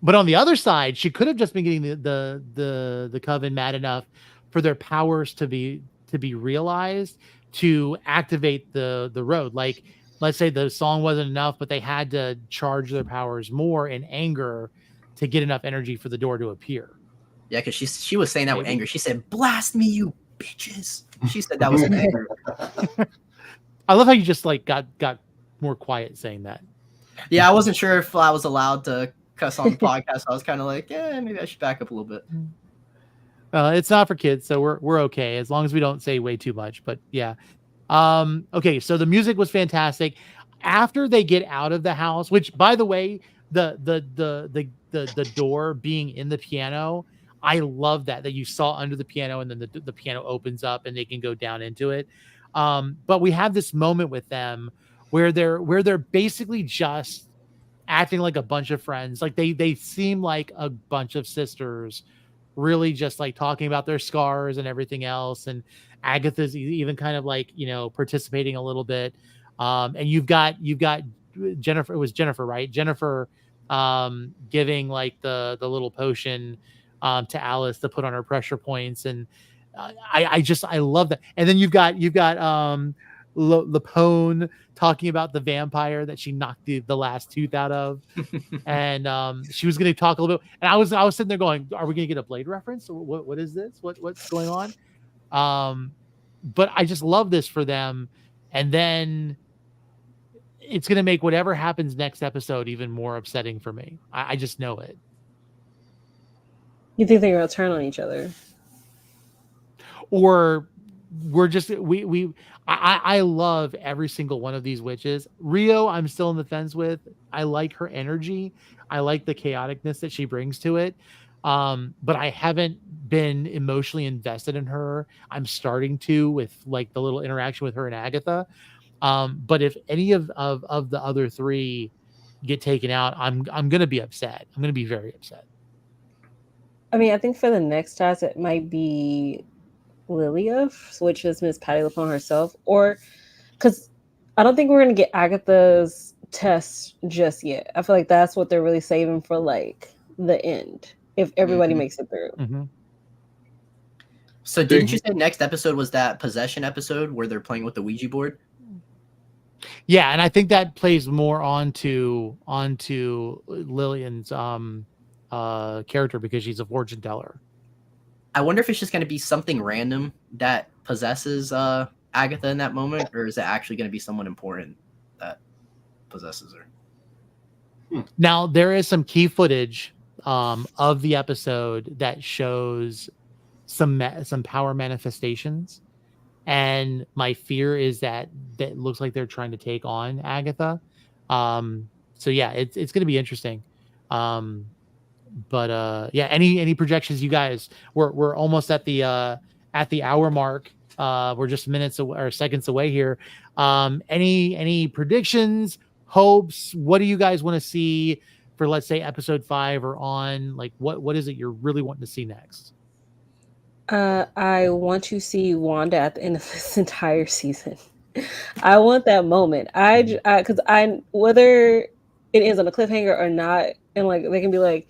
But on the other side, she could have just been getting the coven mad enough for their powers to be realized to activate the road. Like, let's say the song wasn't enough, but they had to charge their powers more in anger to get enough energy for the door to appear. Yeah, because she was saying that with anger. She said, "Blast me, you bitches." She said that was in anger. I love how you just like got more quiet saying that. Yeah, I wasn't sure if I was allowed to cuss on the podcast. I was kind of like, yeah, maybe I should back up a little bit. It's not for kids, so we're okay as long as we don't say way too much. But yeah, okay. So the music was fantastic. After they get out of the house, which by the way, the door being in the piano, I love that you saw under the piano, and then the piano opens up and they can go down into it. But we have this moment with them where they're basically just acting like a bunch of friends. Like they seem like a bunch of sisters, really just like talking about their scars and everything else. And Agatha's even kind of like, participating a little bit. And you've got Jennifer. It was Jennifer, right? Jennifer giving like the little potion to Alice to put on her pressure points, and I love that. And then you've got Lapone talking about the vampire that she knocked the last tooth out of, and she was going to talk a little bit. And I was sitting there going, "Are we going to get a Blade reference? What is this? What's going on?" But I just love this for them, and then it's going to make whatever happens next episode even more upsetting for me. I just know it. You think they're going to turn on each other? Or we're just I love every single one of these witches. Rio, I'm still in the fence with. I like her energy. I like the chaoticness that she brings to it. But I haven't been emotionally invested in her. I'm starting to with like the little interaction with her and Agatha. But if any of the other three get taken out, I'm gonna be upset. I'm gonna be very upset. I mean, I think for the next task, it might be Lilia, which is Miss Patty LaPone herself, or because I don't think we're gonna get Agatha's test just yet. I feel like that's what they're really saving for like the end, if everybody makes it through. Mm-hmm. So didn't you say next episode was that possession episode where they're playing with the Ouija board? Yeah, and I think that plays more onto Lillian's character because she's a fortune teller. I wonder if it's just going to be something random that possesses Agatha in that moment, or is it actually going to be someone important that possesses her? Now, there is some key footage of the episode that shows some power manifestations, and my fear is that looks like they're trying to take on Agatha. So yeah, it's going to be interesting. But yeah, any projections, you guys? We're almost at the hour mark. We're just minutes or seconds away here. Any predictions, hopes? What do you guys want to see for, let's say, episode 5 or on? Like, what is it you're really wanting to see next? I want to see Wanda at the end of this entire season. I want that moment. Because whether it ends on a cliffhanger or not, and like they can be like,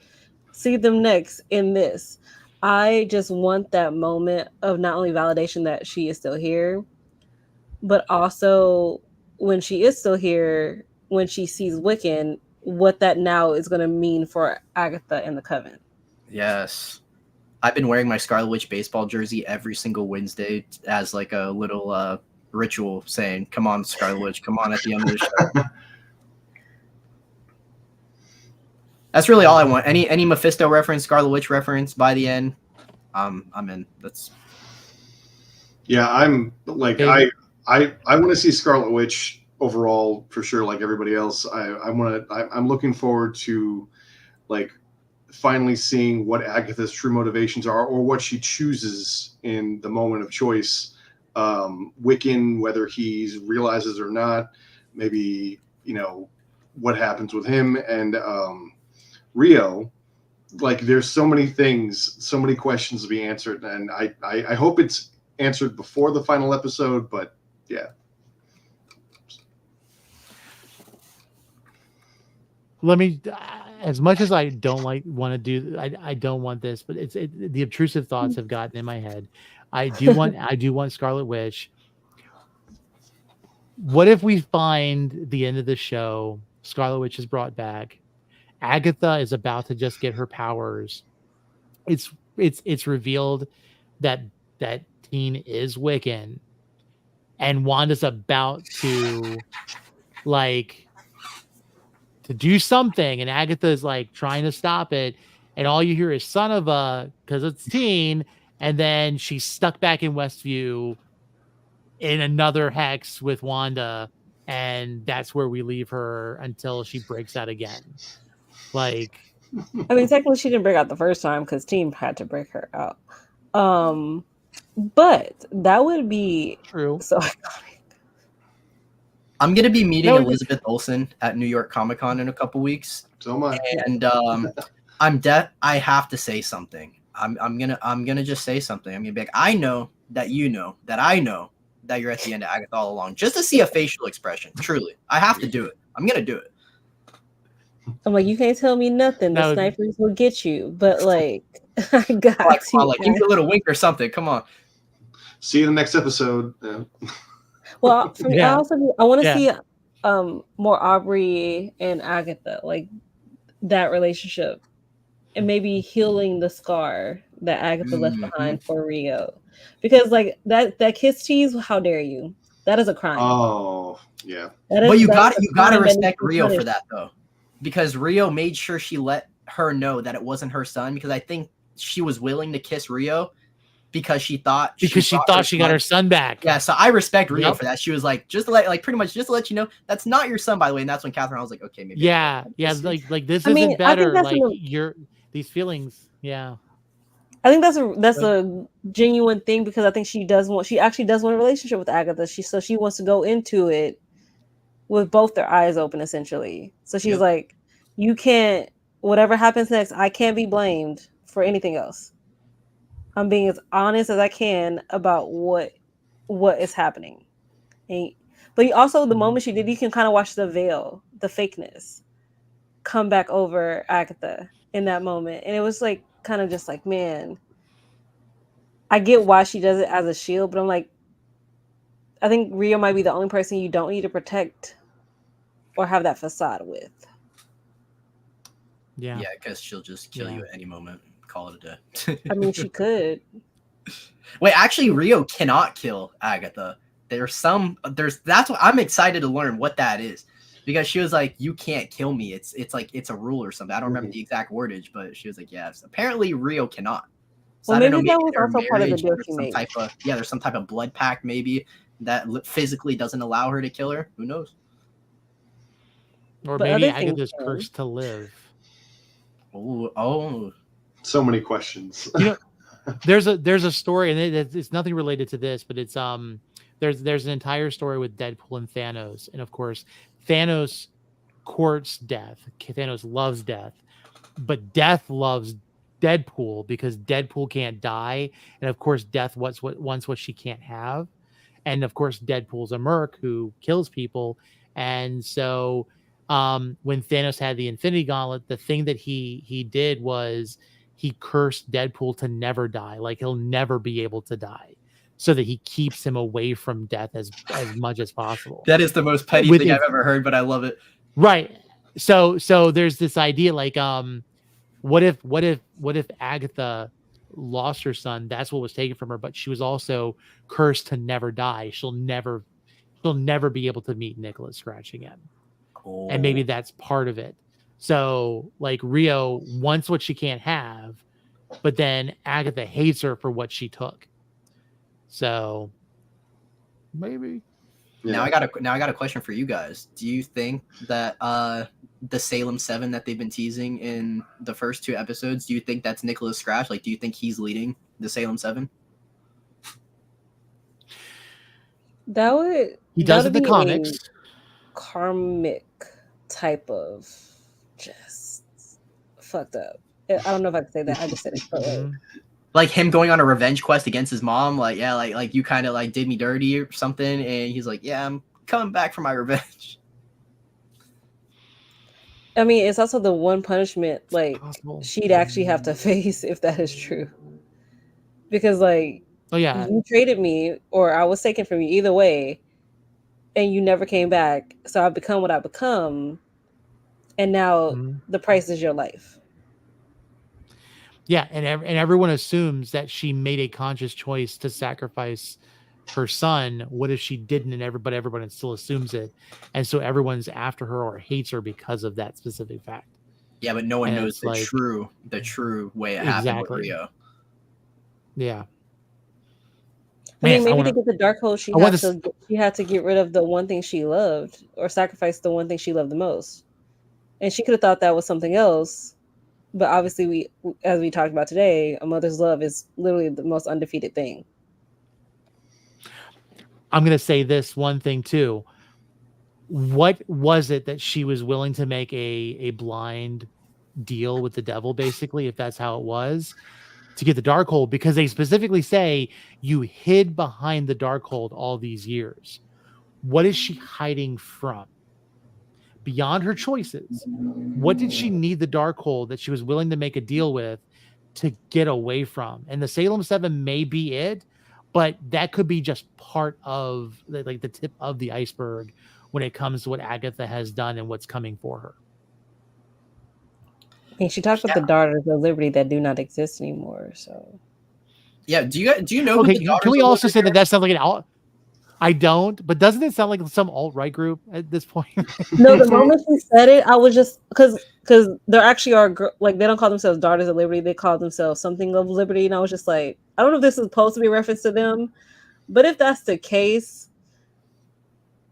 see them next in this. I just want that moment of not only validation that she is still here, but also when she is still here, when she sees Wiccan, what that now is going to mean for Agatha and the Coven. Yes. I've been wearing my Scarlet Witch baseball jersey every single Wednesday as like a little ritual saying, come on, Scarlet Witch, come on at the end of the show. That's really all I want. Any Mephisto reference, Scarlet Witch reference by the end, I'm in. That's I'm like I want to see Scarlet Witch overall for sure. Like everybody else, I'm looking forward to like finally seeing what Agatha's true motivations are, or what she chooses in the moment of choice. Wiccan, whether he realizes or not, maybe what happens with him and Rio. Like there's so many things, so many questions to be answered, and I hope it's answered before the final episode. But yeah. Let me, as much as I don't want to do, I don't want this, but the obtrusive thoughts have gotten in my head. I do want Scarlet Witch. What if we find the end of the show, Scarlet Witch is brought back, Agatha is about to just get her powers. It's revealed that teen is Wiccan, and Wanda's about to to do something, and Agatha is like trying to stop it, and all you hear is son of a, because it's teen, and then she's stuck back in Westview in another hex with Wanda, and that's where we leave her until she breaks out again. Like, I mean, technically she didn't break out the first time because Team had to break her out. But that would be true. So iconic. I'm gonna be meeting Elizabeth Olsen at New York Comic Con in a couple weeks. So am I. And I have to say something. I'm gonna just say something. I'm gonna be like, I know that you know that I know that you're at the end of Agatha all along, just to see a facial expression. Truly, I have to do it. I'm gonna do it. I'm like, you can't tell me nothing. The snipers will get you, but like, I got you. Like, give me a little wink or something. Come on. See you in the next episode. Yeah. Well, for me, I want to see more Aubrey and Agatha, like that relationship, and maybe healing the scar that Agatha left behind for Rio, because like that kiss tease. How dare you? That is a crime. Oh yeah. But you gotta respect Rio for that though. Because Rio made sure she let her know that it wasn't her son, because I think she was willing to kiss Rio because she thought she got her son back. Yeah, so I respect Rio for that. She was like, pretty much just to let you know that's not your son, by the way. And that's when Catherine, I was like, okay, maybe. Yeah, like this isn't better. Like these feelings. Yeah. I think that's a genuine thing, because I think she actually does want a relationship with Agatha. She wants to go into it with both their eyes open, essentially. So she's like, you can't, whatever happens next, I can't be blamed for anything else. I'm being as honest as I can about what is happening. But also, the moment she did, you can kind of watch the veil, the fakeness, come back over Agatha in that moment. And it was like, kind of just like, man, I get why she does it as a shield, but I'm like, I think Rio might be the only person you don't need to protect or have that facade with. Yeah, because she'll just kill you at any moment. Call it a day. I mean, she could. Wait, actually, Rio cannot kill Agatha. That's what I'm excited to learn what that is, because she was like, "You can't kill me. It's like it's a rule or something." I don't remember the exact wordage, but she was like, "Yes." Apparently, Rio cannot. So well, maybe that was also part of the deal she made. There's some type of blood pact maybe that physically doesn't allow her to kill her. Who knows? Or maybe Agatha's cursed to live. Oh. So many questions. There's a story, and it's nothing related to this, but it's there's an entire story with Deadpool and Thanos, and of course Thanos courts death. Thanos loves death, but death loves Deadpool because Deadpool can't die, and of course death wants what she can't have, and of course Deadpool's a merc who kills people, and so when Thanos had the Infinity Gauntlet, the thing that he did was he cursed Deadpool to never die. Like he'll never be able to die, so that he keeps him away from death as much as possible. That is the most petty thing I've ever heard, but I love it. Right. So there's this idea like, what if Agatha lost her son? That's what was taken from her, but she was also cursed to never die. She'll never be able to meet Nicholas Scratch again. Cool. And maybe that's part of it. So like Rio wants what she can't have, but then Agatha hates her for what she took. So maybe. Yeah. Now I got a question for you guys. Do you think that the Salem 7 that they've been teasing in the first 2 episodes, do you think that's Nicholas Scratch? Like, do you think he's leading the Salem 7? That would He does that in would the be comics. a karmic type of just fucked up. I don't know if I can say that. I just said it. But like him going on a revenge quest against his mom, like you kind of like did me dirty or something, and he's like, yeah, I'm coming back for my revenge. I mean, it's also the one punishment like Possible. she'd actually have to face if that is true, because like, Oh yeah, you traded me or I was taken from you, either way, and you never came back, so I've become what I've become, and now the price is your life. yeah, and everyone assumes that she made a conscious choice to sacrifice her son. What if she didn't? And everyone still assumes it, and so everyone's after her or hates her because of that specific fact. Yeah, but no one And knows it's the like- true way it happened with Exactly. Rio. Yeah. I mean, Man, maybe wanna- to get the Darkhold, she had to get rid of the one thing she loved, or sacrifice the one thing she loved the most. And she could have thought that was something else, but obviously, as we talked about today, a mother's love is literally the most undefeated thing. I'm going to say this one thing too. What was it that she was willing to make a blind deal with the devil, basically, if that's how it was, to get the Darkhold? Because they specifically say you hid behind the Darkhold all these years. What is she hiding from? Beyond her choices, what did she need the Darkhold that she was willing to make a deal with to get away from? And the Salem 7 may be it, but that could be just part of the tip of the iceberg when it comes to what Agatha has done and what's coming for her. I mean, she talked about the Daughters of Liberty that do not exist anymore. So Yeah, do you know? Okay, who the Daughters can we of also Liberty say are? that that sounds like an alt? I don't, but doesn't it sound like some alt-right group at this point? no, the moment she said it, I was just because there actually are like, they don't call themselves Daughters of Liberty, they call themselves something of Liberty, and I was just like, I don't know if this is supposed to be a reference to them, but if that's the case,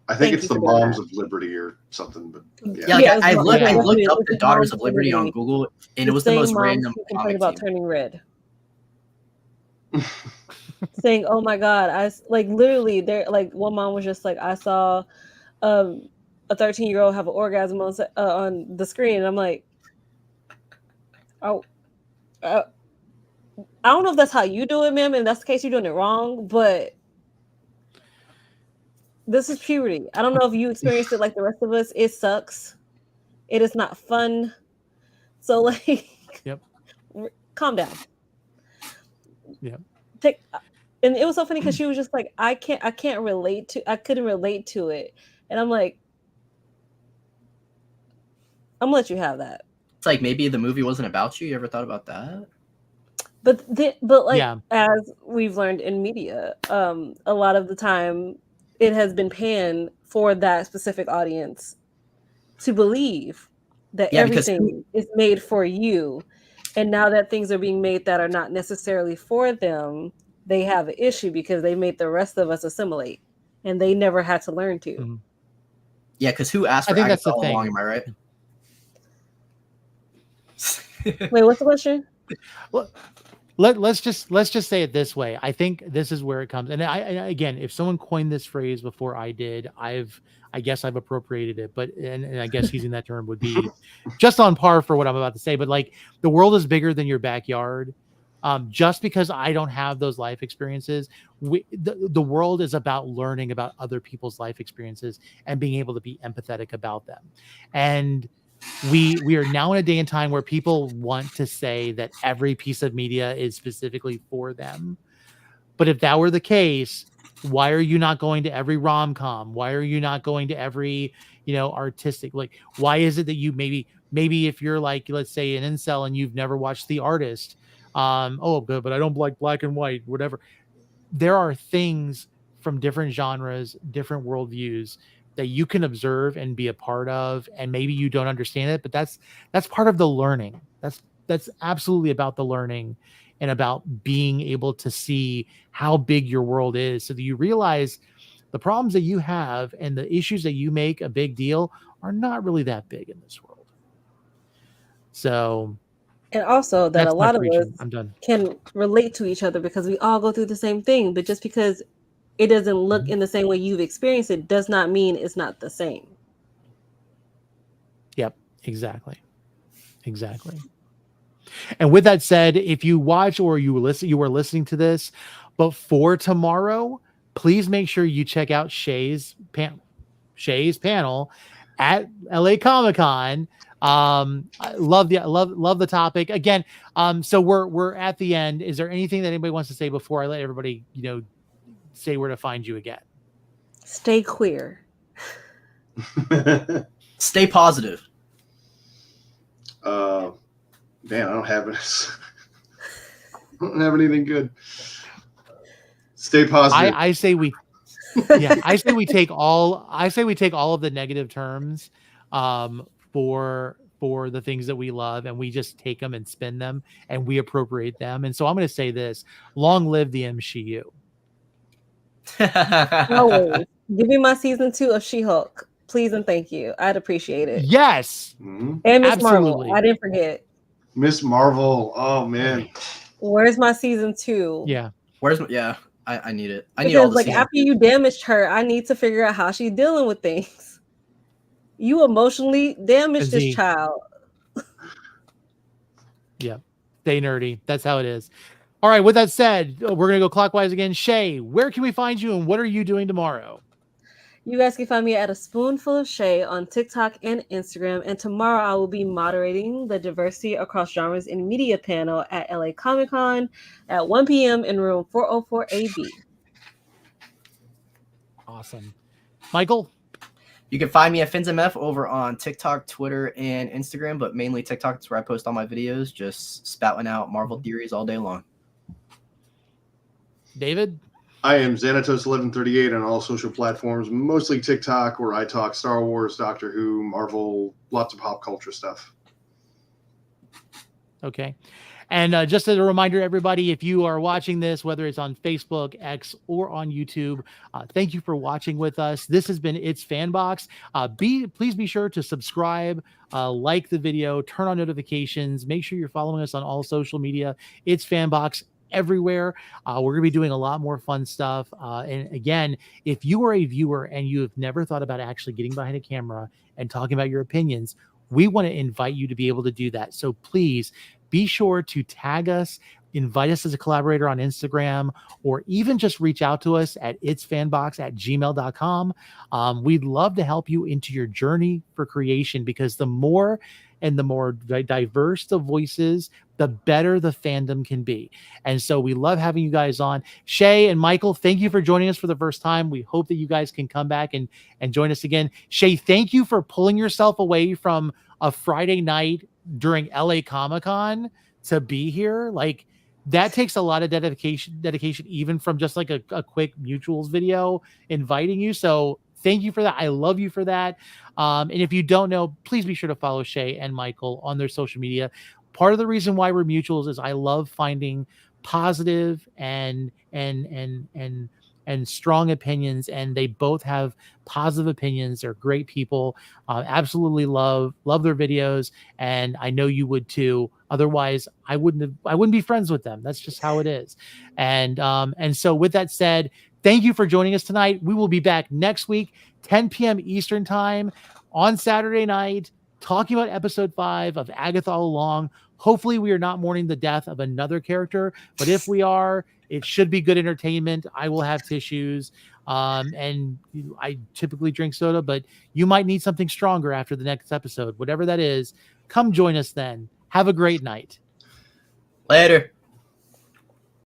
I think Thank it's you the for doing Moms that. of Liberty or something. But Yeah, yeah, like Yeah, I it's looked Moms- up it's the Daughters of Moms of Liberty on Liberty. Google, and it was the most same random moms who comic complain about team. turning red. Saying, "Oh my God!" like literally, there. Like one mom was just like, "I saw a 13-year-old have an orgasm on the screen," and I'm like, "Oh, I don't know if that's how you do it, ma'am. And if that's the case, you're doing it wrong. But this is puberty. I don't know if you experienced it like the rest of us. It sucks. It is not fun. So like, Yep. calm down. Yep. And it was so funny because she was just like, I couldn't relate to it. And I'm like, I'm gonna let you have that. It's like maybe the movie wasn't about you. You ever thought about that? But like, Yeah. as we've learned in media, a lot of the time it has been panned for that specific audience to believe that because everything is made for you. And now that things are being made that are not necessarily for them, they have an issue because they made the rest of us assimilate, and they never had to learn to. Mhm. Yeah, because who asked I for think that's Agatha the all thing. along? Am I right? Wait, what's the question? Well, let's just say it this way. I think this is where it comes. And again, if someone coined this phrase before I did, I guess I've appropriated it, but and I guess using that term would be just on par for what I'm about to say. But like, the world is bigger than your backyard. Just because I don't have those life experiences, the world is about learning about other people's life experiences and being able to be empathetic about them. And we are now in a day and time where people want to say that every piece of media is specifically for them. But if that were the case, why are you not going to every rom-com? Why are you not going to every, artistic, like, why is it that you maybe if you're like, let's say an incel and you've never watched The Artist, oh, but I don't like black and white, whatever. There are things from different genres, different worldviews that you can observe and be a part of, and maybe you don't understand it, but that's part of the learning. That's absolutely about the learning and about being able to see how big your world is, so that you realize the problems that you have and the issues that you make a big deal are not really that big in this world. So, and also that a lot of us I'm done. can relate to each other because we all go through the same thing. But just because it doesn't look in the same way you've experienced it does not mean it's not the same. Yep, exactly. And with that said, if you watch or you were listening to this before tomorrow, please make sure you check out Shay's panel at LA Comic-Con. I love the topic again. So we're at the end. Is there anything that anybody wants to say before I let everybody, say where to find you again? Stay queer. Stay positive. Man, I don't have it. I don't have anything good. Stay positive. I say we take all of the negative terms for the things that we love, and we just take them and spin them and we appropriate them. And so I'm going to say this: long live the MCU. Always. Give me my season 2 of She-Hulk, please and thank you. I'd appreciate it. Yes. Mm-hmm. And Miss Marvel. I didn't forget. Miss Marvel. Oh man. Where's my season 2? Yeah. I need it. I need all the after you damaged her, I need to figure out how she's dealing with things. You emotionally damaged this child. Yeah. Stay nerdy. That's how it is. All right. With that said, we're going to go clockwise again. Shay, where can we find you and what are you doing tomorrow? You guys can find me at A Spoonful of Shay on TikTok and Instagram. And tomorrow I will be moderating the Diversity Across Genres in Media panel at LA Comic-Con at 1 p.m. in room 404 AB. Awesome. Michael? You can find me at FinzMF over on TikTok, Twitter, and Instagram, but mainly TikTok is where I post all my videos, just spouting out Marvel theories all day long. David? I am Xanatos1138 on all social platforms, mostly TikTok, where I talk Star Wars, Doctor Who, Marvel, lots of pop culture stuff. Okay. And just as a reminder, everybody, if you are watching this, whether it's on Facebook, X, or on YouTube, thank you for watching with us. This has been It's Fanbox. Please be sure to subscribe, like the video, turn on notifications, make sure you're following us on all social media. It's Fanbox everywhere. We're going to be doing a lot more fun stuff. And again, if you are a viewer and you have never thought about actually getting behind a camera and talking about your opinions, we want to invite you to be able to do that. So please be sure to tag us, invite us as a collaborator on Instagram, or even just reach out to us at itsfanbox@gmail.com. We'd love to help you into your journey for creation, because the more diverse the voices, the better the fandom can be. And so we love having you guys on. Shay and Michael, thank you for joining us for the first time. We hope that you guys can come back and join us again. Shay, thank you for pulling yourself away from a Friday night during LA Comic-Con to be here. Like, that takes a lot of dedication, even from just like a quick mutuals video inviting you. So thank you for that. I love you for that. And if you don't know, please be sure to follow Shay and Michael on their social media. Part of the reason why we're mutuals is I love finding positive and strong opinions, and they both have positive opinions. They're great people. Absolutely love their videos, and I know you would too. Otherwise, I wouldn't be friends with them. That's just how it is. And so with that said, thank you for joining us tonight. We will be back next week, 10 p.m. Eastern time on Saturday night. talking about episode 5 of Agatha all along. Hopefully we are not mourning the death of another character, but if we are, it should be good entertainment. I will have tissues. And I typically drink soda, but you might need something stronger after the next episode. Whatever that is, come join us then. Have a great night. Later.